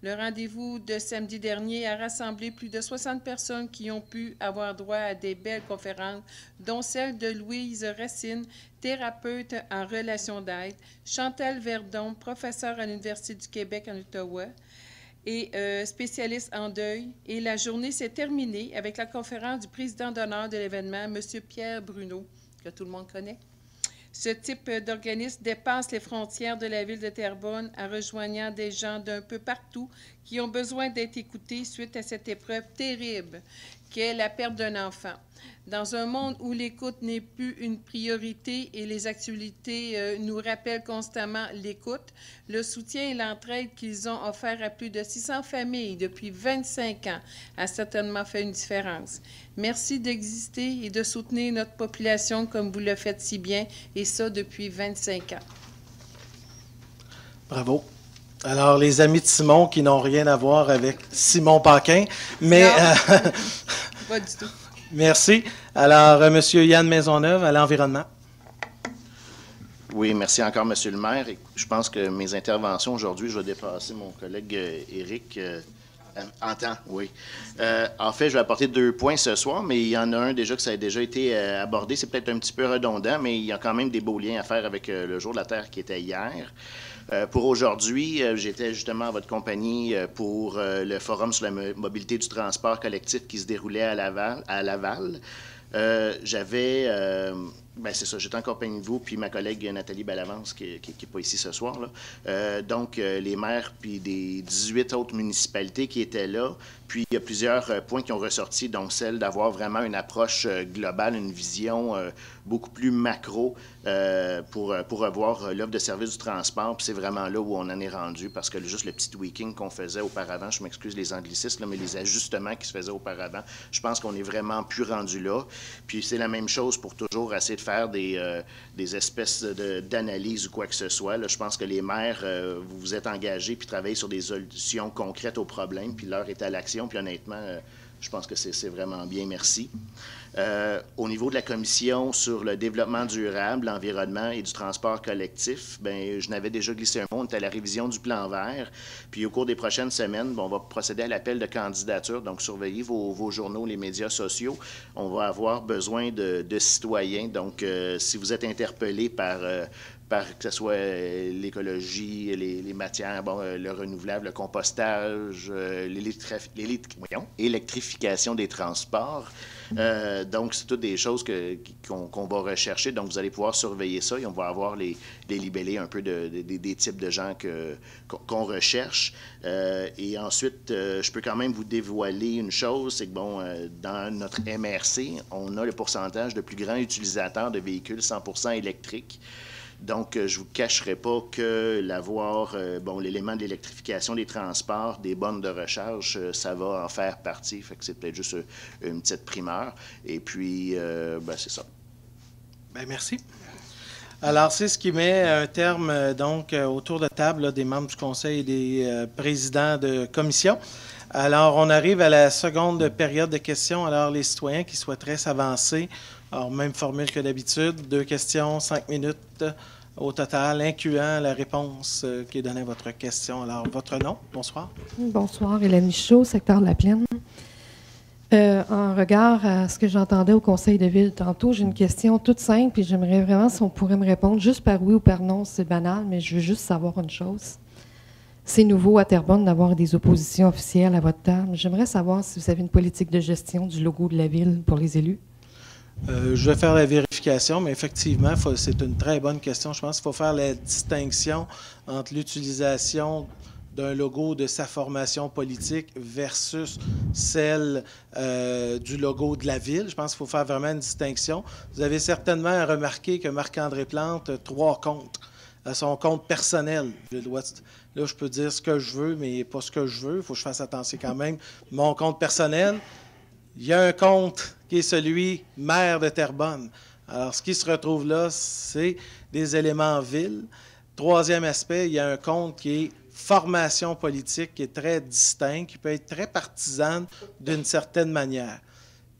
Le rendez-vous de samedi dernier a rassemblé plus de 60 personnes qui ont pu avoir droit à des belles conférences, dont celle de Louise Racine, thérapeute en relations d'aide, Chantal Verdon, professeure à l'Université du Québec en Ottawa et spécialiste en deuil. Et la journée s'est terminée avec la conférence du président d'honneur de l'événement, M. Pierre Bruno, que tout le monde connaît. Ce type d'organisme dépasse les frontières de la ville de Terrebonne en rejoignant des gens d'un peu partout qui ont besoin d'être écoutés suite à cette épreuve terrible qu'est la perte d'un enfant. Dans un monde où l'écoute n'est plus une priorité et les actualités nous rappellent constamment l'écoute, le soutien et l'entraide qu'ils ont offert à plus de 600 familles depuis 25 ans a certainement fait une différence. Merci d'exister et de soutenir notre population comme vous le faites si bien, et ça depuis 25 ans. Bravo. Alors, les Amis de Simon qui n'ont rien à voir avec Simon Paquin, mais... Pas du tout. Merci. Alors, M. Yann Maisonneuve, à l'environnement. Oui, merci encore, M. le maire. Je pense que mes interventions aujourd'hui, je vais dépasser mon collègue Éric en temps, oui. En fait, je vais apporter 2 points ce soir, mais il y en a un déjà que ça a déjà été abordé. C'est peut-être un petit peu redondant, mais il y a quand même des beaux liens à faire avec le Jour de la Terre qui était hier. Pour aujourd'hui, j'étais justement à votre compagnie pour le Forum sur la mobilité du transport collectif qui se déroulait à Laval. C'est ça, j'étais en compagnie de vous, puis ma collègue Nathalie Bellavance, qui n'est pas ici ce soir, là. Donc, les maires, puis des 18 autres municipalités qui étaient là. Puis, il y a plusieurs points qui ont ressorti, dont celle d'avoir vraiment une approche globale, une vision beaucoup plus macro pour revoir l'offre de service du transport. Puis, c'est vraiment là où on en est rendu, parce que juste le petit tweaking qu'on faisait auparavant, je m'excuse les anglicismes, là, mais les ajustements qui se faisaient auparavant, je pense qu'on est vraiment plus rendu là. Puis, c'est la même chose pour toujours essayer de faire des espèces d'analyses ou quoi que ce soit. Là, je pense que les maires, vous vous êtes engagés puis travaillez sur des solutions concrètes aux problèmes, puis l'heure est à l'action. Puis honnêtement, je pense que c'est vraiment bien, merci. Au niveau de la commission sur le développement durable, l'environnement et du transport collectif, bien, je n'avais déjà glissé un mot, on était à la révision du plan vert. Puis au cours des prochaines semaines, on va procéder à l'appel de candidature. Donc, surveillez vos journaux, les médias sociaux. On va avoir besoin de citoyens. Donc, si vous êtes interpellé par que ce soit l'écologie, les matières, le renouvelable, le compostage, l'électrification des transports. Donc, c'est toutes des choses qu'on va rechercher. Donc, vous allez pouvoir surveiller ça et on va avoir les libellés un peu des types de gens qu'on recherche. Et ensuite, je peux quand même vous dévoiler une chose, c'est que, dans notre MRC, on a le pourcentage de plus grands utilisateurs de véhicules 100% électriques. Donc, je ne vous cacherai pas que l'élément de l'électrification des transports, des bornes de recharge, ça va en faire partie. Fait que c'est peut-être juste une petite primeur. Et puis, c'est ça. Bien, merci. Alors, c'est ce qui met un terme, autour de table là, des membres du Conseil et des présidents de commission. Alors, on arrive à la seconde période de questions. Alors, les citoyens qui souhaiteraient s'avancer, alors même formule que d'habitude, 2 questions, 5 minutes au total, incluant la réponse qui est donnée à votre question. Alors, votre nom, bonsoir. Bonsoir, Hélène Michaud, secteur de la Plaine. En regard à ce que j'entendais au conseil de ville tantôt, j'ai une question toute simple et j'aimerais vraiment si on pourrait me répondre juste par oui ou par non. C'est banal, mais je veux juste savoir une chose. C'est nouveau à Terrebonne d'avoir des oppositions officielles à votre table. J'aimerais savoir si vous avez une politique de gestion du logo de la ville pour les élus. Je vais faire la vérification, mais effectivement, c'est une très bonne question. Je pense qu'il faut faire la distinction entre l'utilisation d'un logo de sa formation politique versus celle du logo de la ville. Je pense qu'il faut faire vraiment une distinction. Vous avez certainement remarqué que Marc-André Plante a 3 comptes. Son compte personnel. Là, je peux dire ce que je veux, mais pas ce que je veux. Il faut que je fasse attention quand même. Mon compte personnel, il y a un compte qui est celui maire de Terrebonne. Alors, ce qui se retrouve là, c'est des éléments ville. 3e aspect, il y a un compte qui est formation politique, qui est très distinct, qui peut être très partisane d'une certaine manière.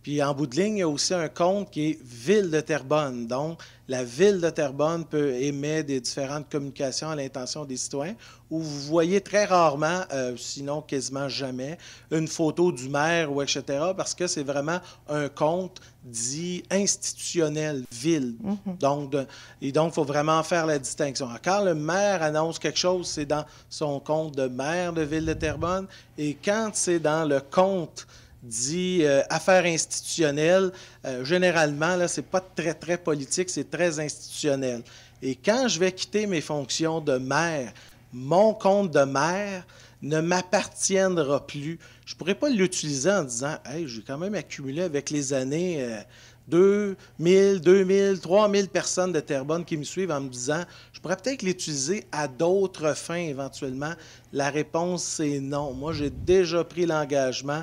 Puis, en bout de ligne, il y a aussi un compte qui est Ville de Terrebonne. Donc, la Ville de Terrebonne peut émettre des différentes communications à l'intention des citoyens où vous voyez très rarement, sinon quasiment jamais, une photo du maire ou etc. parce que c'est vraiment un compte dit institutionnel, ville. Donc, il faut vraiment faire la distinction. Alors, quand le maire annonce quelque chose, c'est dans son compte de maire de Ville de Terrebonne et quand c'est dans le compte dit affaires institutionnelles, généralement, là, c'est pas très, très politique, c'est très institutionnel. Et quand je vais quitter mes fonctions de maire, mon compte de maire ne m'appartiendra plus. Je ne pourrais pas l'utiliser en disant « Hey, j'ai quand même accumulé avec les années 2000, 3000 personnes de Terrebonne qui me suivent en me disant « Je pourrais peut-être l'utiliser à d'autres fins éventuellement. » La réponse, c'est non. Moi, j'ai déjà pris l'engagement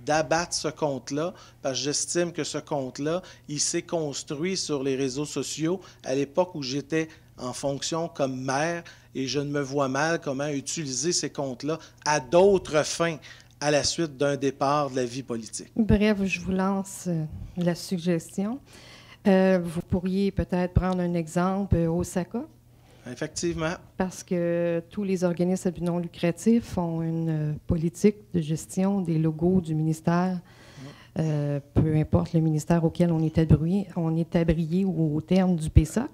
d'abattre ce compte-là, parce que j'estime que ce compte-là, il s'est construit sur les réseaux sociaux à l'époque où j'étais en fonction comme maire et je ne me vois mal comment utiliser ces comptes-là à d'autres fins à la suite d'un départ de la vie politique. Bref, je vous lance la suggestion. Vous pourriez peut-être prendre un exemple Osaka. Effectivement. Parce que tous les organismes à but non lucratif ont une politique de gestion des logos du ministère, peu importe le ministère auquel on est abrié ou au terme du PSOC.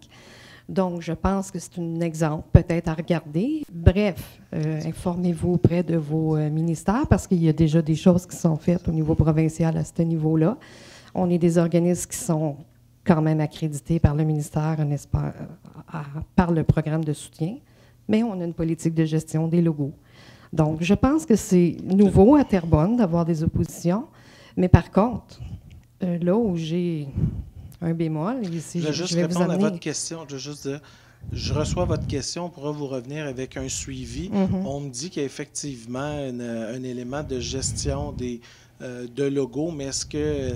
Donc, je pense que c'est un exemple peut-être à regarder. Bref, informez-vous auprès de vos ministères parce qu'il y a déjà des choses qui sont faites au niveau provincial à ce niveau-là. On est des organismes qui sont quand même accrédités par le ministère, par le programme de soutien, mais on a une politique de gestion des logos. Donc, je pense que c'est nouveau à Terrebonne d'avoir des oppositions, mais par contre, là où j'ai un bémol, ici, je vais juste répondre à votre question. Je vais juste dire, je reçois votre question, on pourra vous revenir avec un suivi. On me dit qu'il y a effectivement un élément de gestion de logo, mais est-ce que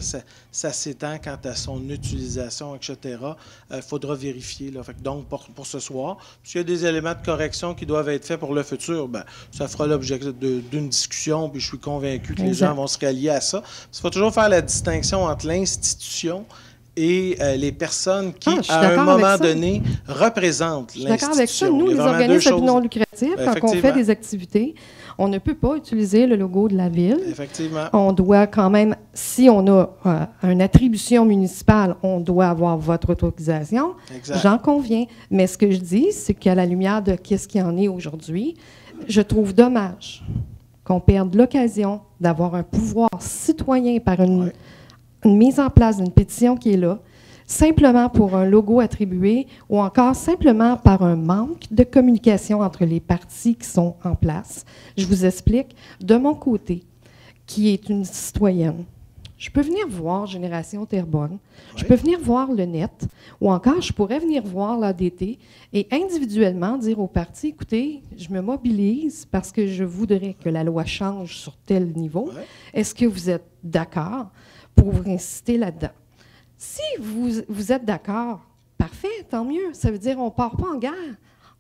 ça s'étend quant à son utilisation, etc.? Il faudra vérifier. Là. Fait que donc, pour ce soir, s'il y a des éléments de correction qui doivent être faits pour le futur, ben, ça fera l'objet d'une discussion, puis je suis convaincu que les gens vont se rallier à ça. Il faut toujours faire la distinction entre l'institution et les personnes qui, à un moment donné, représentent l'institution. Je suis d'accord avec ça. Nous, les organismes à but non lucratif, quand on fait des activités, on ne peut pas utiliser le logo de la ville. Effectivement. On doit quand même, si on a une attribution municipale, on doit avoir votre autorisation. J'en conviens. Mais ce que je dis, c'est qu'à la lumière de ce qu'il y en est aujourd'hui, je trouve dommage qu'on perde l'occasion d'avoir un pouvoir citoyen par une mise en place d'une pétition qui est là, simplement pour un logo attribué ou encore simplement par un manque de communication entre les partis qui sont en place. Je vous explique. De mon côté, qui est une citoyenne, je peux venir voir Génération Terrebonne, je peux venir voir le NET, ou encore je pourrais venir voir l'ADT et individuellement dire au parti, écoutez, je me mobilise parce que je voudrais que la loi change sur tel niveau. Est-ce que vous êtes d'accord pour vous inciter là-dedans? Si vous êtes d'accord, parfait, tant mieux. Ça veut dire qu'on ne part pas en guerre.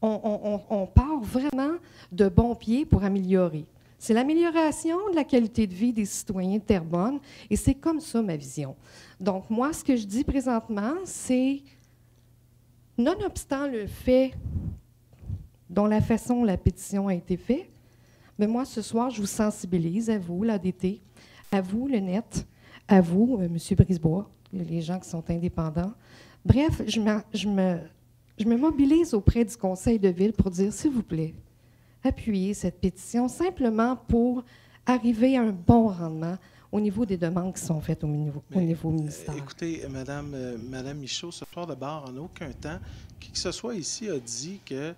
On part vraiment de bon pied pour améliorer. C'est l'amélioration de la qualité de vie des citoyens de Terrebonne, et c'est comme ça ma vision. Donc, moi, ce que je dis présentement, c'est, nonobstant le fait dont la façon la pétition a été faite, mais moi, ce soir, je vous sensibilise, à vous, l'ADT, à vous, le NET, à vous, M. Brisebois, les gens qui sont indépendants. Bref, je me mobilise auprès du conseil de ville pour dire, s'il vous plaît, appuyez cette pétition simplement pour arriver à un bon rendement au niveau des demandes qui sont faites au niveau ministère. Écoutez, Madame Michaud, ce soir d'abord, en aucun temps, qui que ce soit ici a dit que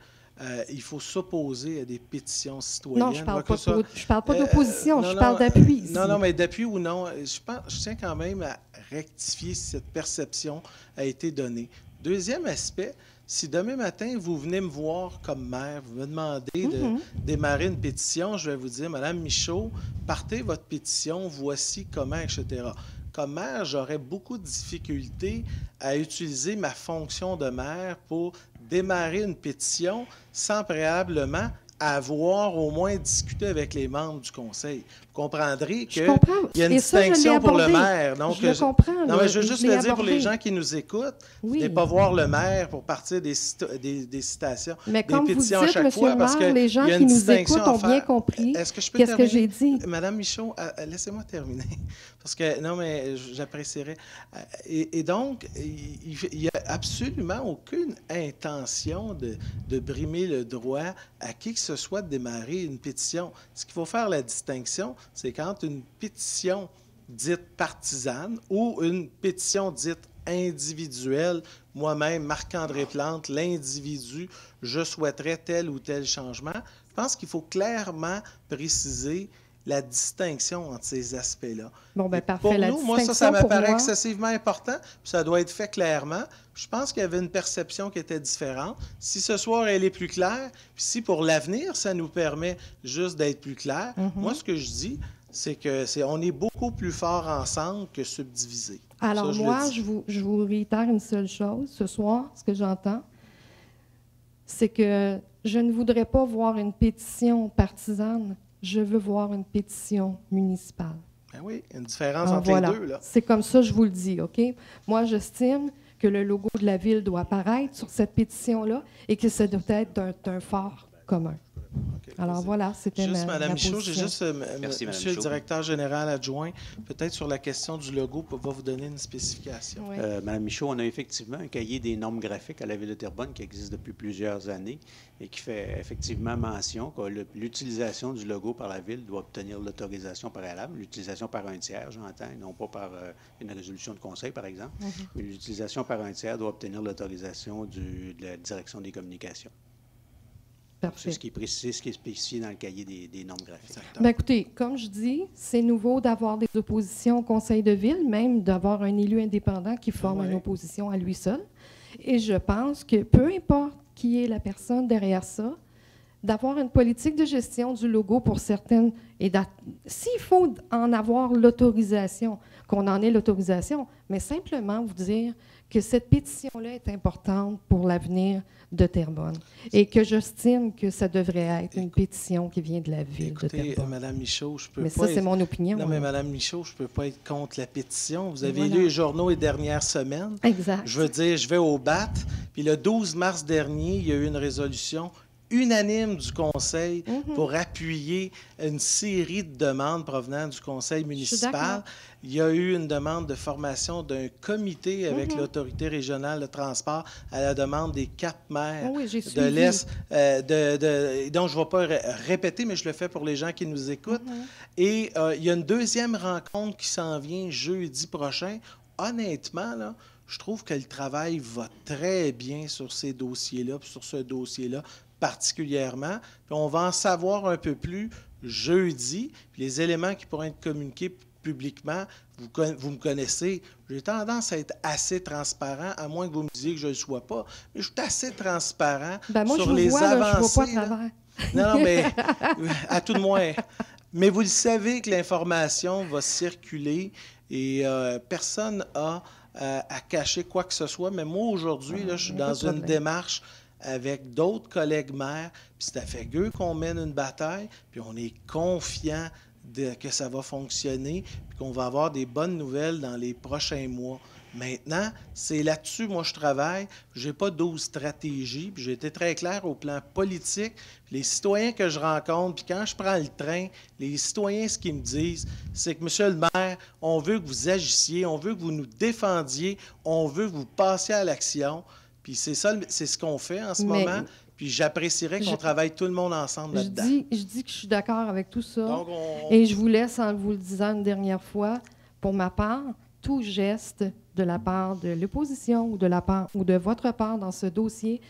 il faut s'opposer à des pétitions citoyennes. Non, je ne parle pas d'opposition, je parle d'appui. Non, mais d'appui ou non, je tiens quand même à rectifier si cette perception a été donnée. Deuxième aspect, si demain matin, vous venez me voir comme maire, vous me demandez de démarrer une pétition, je vais vous dire, Madame Michaud, partez votre pétition, voici comment, etc. Comme maire, j'aurais beaucoup de difficultés à utiliser ma fonction de maire pour démarrer une pétition sans préalablement avoir au moins discuté avec les membres du conseil. Vous comprendrez qu'il y a une distinction pour le maire. Donc, je comprends. Non, mais je veux juste le dire pour les gens qui nous écoutent, vous ne pas voir le maire pour partir des citations, mais des comme pétitions vous dites, à chaque fois, parce que les gens qui nous écoutent ont bien compris qu'est-ce que j'ai dit. Madame Michaud, laissez-moi terminer, parce que, non, mais j'apprécierais. Et donc, il n'y a absolument aucune intention de brimer le droit à qui que ce soit de démarrer une pétition. Ce qu'il faut faire la distinction, c'est quand une pétition dite partisane ou une pétition dite individuelle, moi-même, Marc-André Plante, l'individu, je souhaiterais tel ou tel changement. Je pense qu'il faut clairement préciser la distinction entre ces aspects-là. Bon, bien, parfait. Pour la nous, moi, ça distinction m'apparaît moi excessivement important, puis ça doit être fait clairement. Je pense qu'il y avait une perception qui était différente. Si ce soir, elle est plus claire, puis si pour l'avenir, ça nous permet juste d'être plus clair, moi, ce que je dis, c'est qu'on est beaucoup plus fort ensemble que subdivisés. Alors, ça, je vous réitère une seule chose. Ce soir, ce que j'entends, c'est que je ne voudrais pas voir une pétition partisane. Je veux voir une pétition municipale. Ben oui, une différence entre les deux, là. C'est comme ça, je vous le dis, OK? Moi, j'estime que le logo de la ville doit apparaître sur cette pétition-là et que ça doit être un phare commun. Okay, alors voilà, c'était juste, Mme Michaud, j'ai juste, Merci, Monsieur le directeur général adjoint, peut-être sur la question du logo, va vous donner une spécification. Oui. Mme Michaud, on a effectivement un cahier des normes graphiques à la Ville de Terrebonne qui existe depuis plusieurs années et qui fait effectivement mention que l'utilisation du logo par la Ville doit obtenir l'autorisation préalable, l'utilisation par un tiers, j'entends, non pas par une résolution de conseil, par exemple, mais l'utilisation par un tiers doit obtenir l'autorisation de la direction des communications. C'est ce qui est précisé, ce qui est spécifié dans le cahier des normes graphiques. Bien, écoutez, comme je dis, c'est nouveau d'avoir des oppositions au conseil de ville, même d'avoir un élu indépendant qui forme une opposition à lui seul. Et je pense que peu importe qui est la personne derrière ça, d'avoir une politique de gestion du logo pour certaines, et s'il faut en avoir l'autorisation, qu'on en ait l'autorisation, mais simplement vous dire que cette pétition-là est importante pour l'avenir de Terrebonne et que j'estime que ça devrait être une pétition qui vient de la ville de Terrebonne. Mme Michaud, je peux mais pas ça, c'est mon opinion. Non, mais Mme Michaud, je ne peux pas être contre la pétition. Vous avez lu les journaux les dernières semaines. Exact. Je veux dire, je vais au BAT, puis le 12 mars dernier, il y a eu une résolution unanime du Conseil pour appuyer une série de demandes provenant du Conseil municipal. Il y a eu une demande de formation d'un comité avec l'autorité régionale de transport à la demande des 4 maires de l'Est. Donc, je ne vais pas répéter, mais je le fais pour les gens qui nous écoutent. Et il y a une deuxième rencontre qui s'en vient jeudi prochain. Honnêtement, là, je trouve que le travail va très bien sur ces dossiers-là, sur ce dossier-là particulièrement. Puis on va en savoir un peu plus jeudi. Puis les éléments qui pourront être communiqués publiquement, vous me connaissez, j'ai tendance à être assez transparent, à moins que vous me disiez que je ne le sois pas, mais je suis assez transparent sur les avancées. Je vois pas à travers. Non, mais à tout de moins. Mais vous le savez que l'information va circuler et personne n'a à cacher quoi que ce soit. Mais moi, aujourd'hui, je suis dans une démarche avec d'autres collègues maires, puis c'est avec eux qu'on mène une bataille, puis on est confiant que ça va fonctionner, puis qu'on va avoir des bonnes nouvelles dans les prochains mois. Maintenant, c'est là-dessus, moi, je travaille. Je n'ai pas 12 stratégies, puis j'ai été très clair au plan politique. Puis les citoyens que je rencontre, puis quand je prends le train, les citoyens, ce qu'ils me disent, c'est que, Monsieur le maire, on veut que vous agissiez, on veut que vous nous défendiez, on veut que vous passiez à l'action. Puis c'est ça, c'est ce qu'on fait en ce moment. Puis j'apprécierais qu'on travaille tout le monde ensemble là-dedans. Je dis que je suis d'accord avec tout ça. Donc, et je vous laisse, en vous le disant une dernière fois, pour ma part, tout geste de la part de l'opposition ou de votre part dans ce dossier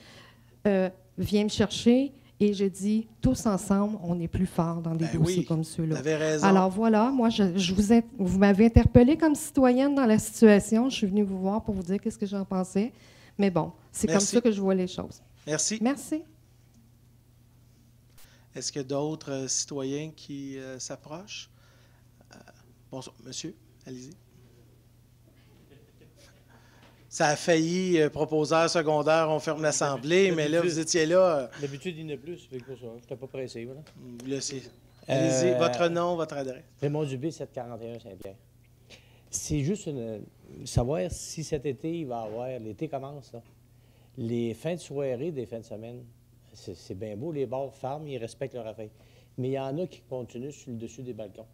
vient me chercher et je dis, tous ensemble, on est plus forts dans des dossiers comme ceux-là. Vous avez raison. Alors voilà, moi, vous m'avez interpellée comme citoyenne dans la situation. Je suis venue vous voir pour vous dire qu'est-ce que j'en pensais. Mais bon, c'est comme ça que je vois les choses. Merci. Merci. Est-ce qu'il y a d'autres citoyens qui s'approchent? Bonsoir, monsieur, allez-y. Ça a failli, proposeur secondaire, on ferme l'Assemblée, mais là, vous étiez là. D'habitude, il y en a plus, c'est pour ça. Je n'étais pas pressé, voilà. Allez-y, votre nom, votre adresse. Raymond Dubé, 741 Saint-Pierre. C'est juste savoir si cet été, il va y avoir, l'été commence, là. Les fins de soirée, des fins de semaine, c'est bien beau, les bars ferment, ils respectent leur affaire. Mais il y en a qui continuent sur le dessus des balcons.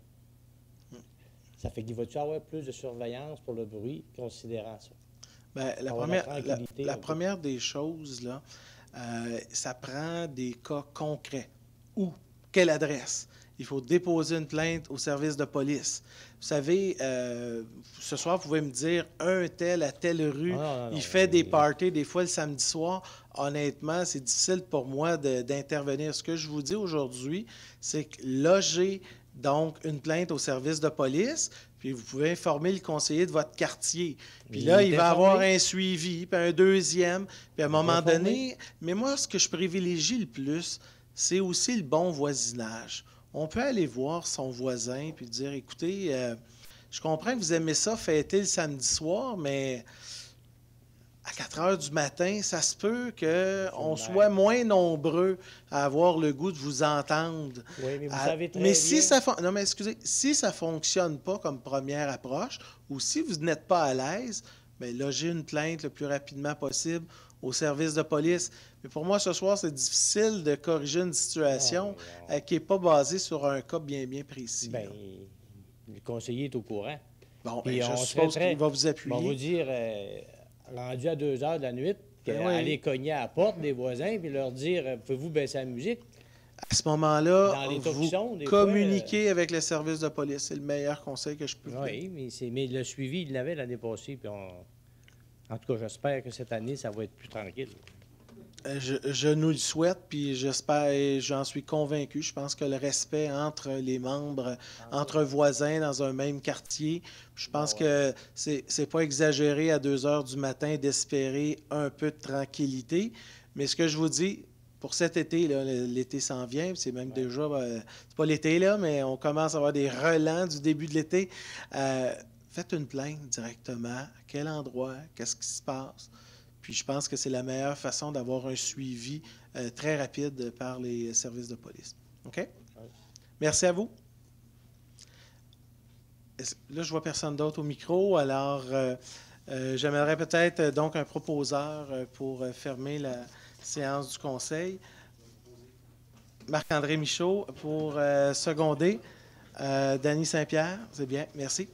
Ça fait qu'il va-tu avoir plus de surveillance pour le bruit, considérant ça? Bien, la première des choses, là, ça prend des cas concrets. Où? Quelle adresse? Il faut déposer une plainte au service de police. Vous savez, ce soir, vous pouvez me dire, un tel à telle rue, il fait des parties, des fois le samedi soir. Honnêtement, c'est difficile pour moi d'intervenir. Ce que je vous dis aujourd'hui, c'est que loger donc une plainte au service de police, puis vous pouvez informer le conseiller de votre quartier. Puis là, il va avoir un suivi, puis un deuxième, puis à un moment donné... Mais moi, ce que je privilégie le plus, c'est aussi le bon voisinage. On peut aller voir son voisin puis dire, écoutez, je comprends que vous aimez ça, fêter le samedi soir, mais à 4 heures du matin, ça se peut qu'on soit moins nombreux à avoir le goût de vous entendre. Oui, mais vous savez très mais bien. si ça non, mais excusez, si ça ne fonctionne pas comme première approche, ou si vous n'êtes pas à l'aise, bien, logez une plainte le plus rapidement possible au service de police. Mais pour moi, ce soir, c'est difficile de corriger une situation qui n'est pas basée sur un cas bien, bien précis. Bien, le conseiller est au courant. Bon, bien, je suppose qu'il va vous appuyer. On va vous dire, rendu à 2 heures de la nuit, aller cogner à la porte des voisins et leur dire, pouvez-vous baisser la musique? À ce moment-là, vous communiquez avec le service de police. C'est le meilleur conseil que je peux vous donner. Oui, mais le suivi, il l'avait l'année passée. Puis en tout cas, j'espère que cette année, ça va être plus tranquille. Je nous le souhaite, puis j'espère et j'en suis convaincu. Je pense que le respect entre les membres, entre voisins dans un même quartier, je pense que c'est pas exagéré à 2 heures du matin d'espérer un peu de tranquillité. Mais ce que je vous dis, pour cet été, l'été s'en vient, c'est même déjà, c'est pas l'été là, mais on commence à avoir des relents du début de l'été. Faites une plainte directement. À quel endroit? Qu'est-ce qui se passe? Puis je pense que c'est la meilleure façon d'avoir un suivi très rapide par les services de police. OK? Oui. Merci à vous. Là, je vois personne d'autre au micro. Alors, j'aimerais peut-être donc un proposeur pour fermer la séance du Conseil. Marc-André Michaud pour seconder. Dany Saint-Pierre, c'est bien. Merci.